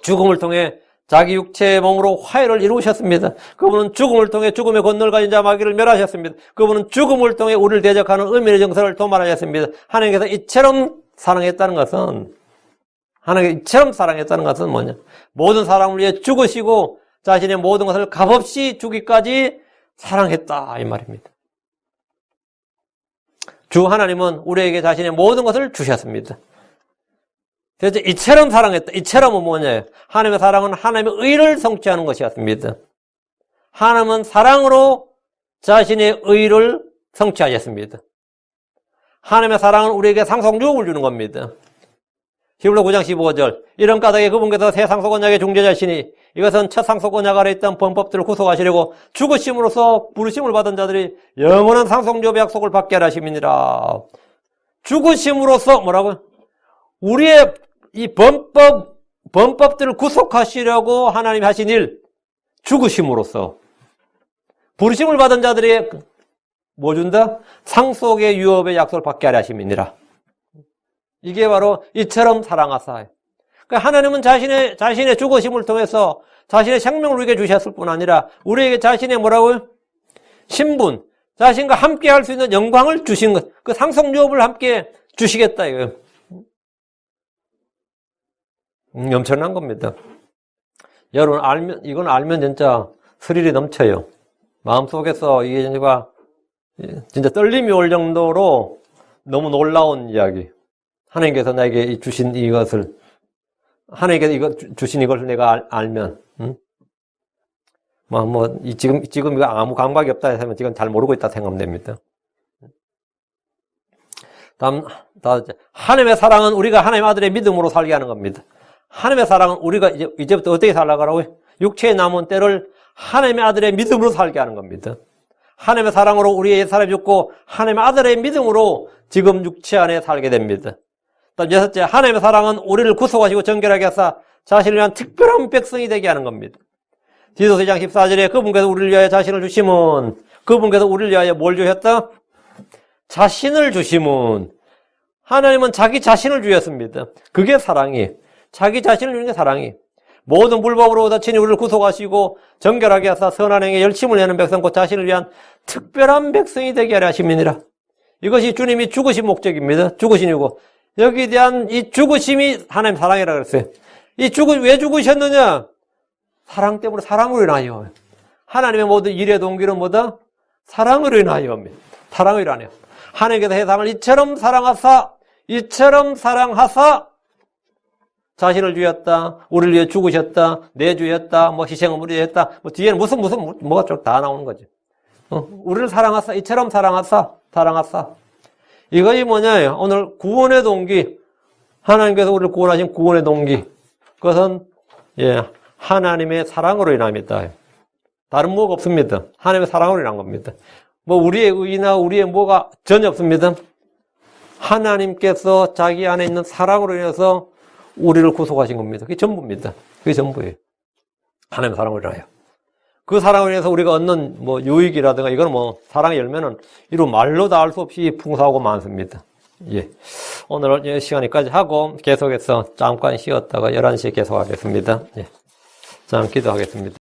죽음을 통해 자기 육체의 몸으로 화해를 이루셨습니다. 그분은 죽음을 통해 죽음의 권능을 가진 자 마귀를 멸하셨습니다. 그분은 죽음을 통해 우리를 대적하는 의미의 정서를 도말하셨습니다. 하나님께서 이처럼 사랑했다는 것은, 하나님께서 이처럼 사랑했다는 것은 뭐냐? 모든 사람을 위해 죽으시고 자신의 모든 것을 값없이 주기까지 사랑했다, 이 말입니다. 주 하나님은 우리에게 자신의 모든 것을 주셨습니다. 그래서 이처럼 사랑했다. 이처럼은 뭐냐? 하나님의 사랑은 하나님의 의를 성취하는 것이었습니다. 하나님은 사랑으로 자신의 의를 성취하셨습니다. 하나님의 사랑은 우리에게 상속유업을 주는 겁니다. 히브리서 9장 15절 이런 까닭에 그분께서 새 상속 언약의 중재자시니 이것은 첫 상속 언약 아래 있던 범법들을 구속하시려고 죽으심으로써 부르심을 받은 자들이 영원한 상속유업의 약속을 받게 하심이니라. 죽으심으로써 뭐라고요? 우리의 이 범법들을 구속하시려고 하나님이 하신 일, 죽으심으로써 부르심을 받은 자들에게 뭐 준다? 상속의 유업의 약속을 받게 하려 하심이니라. 이게 바로 이처럼 사랑하사. 그러니까 하나님은 자신의 죽으심을 통해서 자신의 생명을 우리에게 주셨을 뿐 아니라 우리에게 자신의 뭐라고요? 신분, 자신과 함께 할 수 있는 영광을 주신 것, 그 상속 유업을 함께 주시겠다 이거예요. 엄청난 겁니다. 여러분 이건 알면 진짜 스릴이 넘쳐요. 마음속에서 이게 진짜 떨림이 올 정도로 너무 놀라운 이야기. 하나님께서 나에게 주신 이것을, 하나님께서 주신 이것을 내가 알면, 지금 이거 아무 감각이 없다 해서 지금 잘 모르고 있다 생각하면 됩니다. 다음, 하나님의 사랑은 우리가 하나님의 아들의 믿음으로 살게 하는 겁니다. 하나님의 사랑은 우리가 이제부터 어떻게 살라고 하라고요? 육체에 남은 때를 하나님의 아들의 믿음으로 살게 하는 겁니다. 하나님의 사랑으로 우리의 옛사람이 죽고 하나님의 아들의 믿음으로 지금 육체 안에 살게 됩니다. 다음 여섯째, 하나님의 사랑은 우리를 구속하시고 정결하게 하사 자신을 위한 특별한 백성이 되게 하는 겁니다. 디도서 2장 14절에 그분께서 우리를 위하여 자신을 주심은, 그분께서 우리를 위하여 뭘 주셨다? 자신을 주심은, 하나님은 자기 자신을 주셨습니다. 그게 사랑이, 자기 자신을 주는 게 사랑이. 모든 불법으로부터 친히 우리를 구속하시고 정결하게 하사 선한 행에 열심을 내는 백성 곧 자신을 위한 특별한 백성이 되게 하려 하심이니라. 이것이 주님이 죽으신 목적입니다. 죽으신 이유고 여기에 대한 이 죽으심이 하나님 사랑이라고 그랬어요. 왜 죽으셨느냐? 사랑 때문에, 사랑으로 인하여. 하나님의 모든 일의 동기는 뭐다? 사랑으로 인하여입니다. 사랑으로 인하여. 하나님께서 세상을 이처럼 사랑하사 자신을 주셨다, 우리를 위해 죽으셨다, 내 주였다, 희생을 우리 했다, 뒤에는 뭐가 쭉 다 나오는 거죠. 우리를 사랑하사, 이처럼 사랑하사. 이것이 뭐냐요? 오늘 구원의 동기, 하나님께서 우리를 구원하신 구원의 동기, 그것은 하나님의 사랑으로 인합니다. 다른 뭐가 없습니다. 하나님의 사랑으로 인한 겁니다. 우리의 의나 우리의 뭐가 전혀 없습니다. 하나님께서 자기 안에 있는 사랑으로 인해서 우리를 구속하신 겁니다. 그게 전부입니다. 그게 전부예요. 하나님의 사랑으로 인하여. 그 사랑으로 인해서 우리가 얻는 유익이라든가 이거는 사랑의 열매는 이루 말로 다 알 수 없이 풍성하고 많습니다. 오늘 시간까지 하고 계속해서 잠깐 쉬었다가 11시에 계속하겠습니다. 잠깐 기도하겠습니다.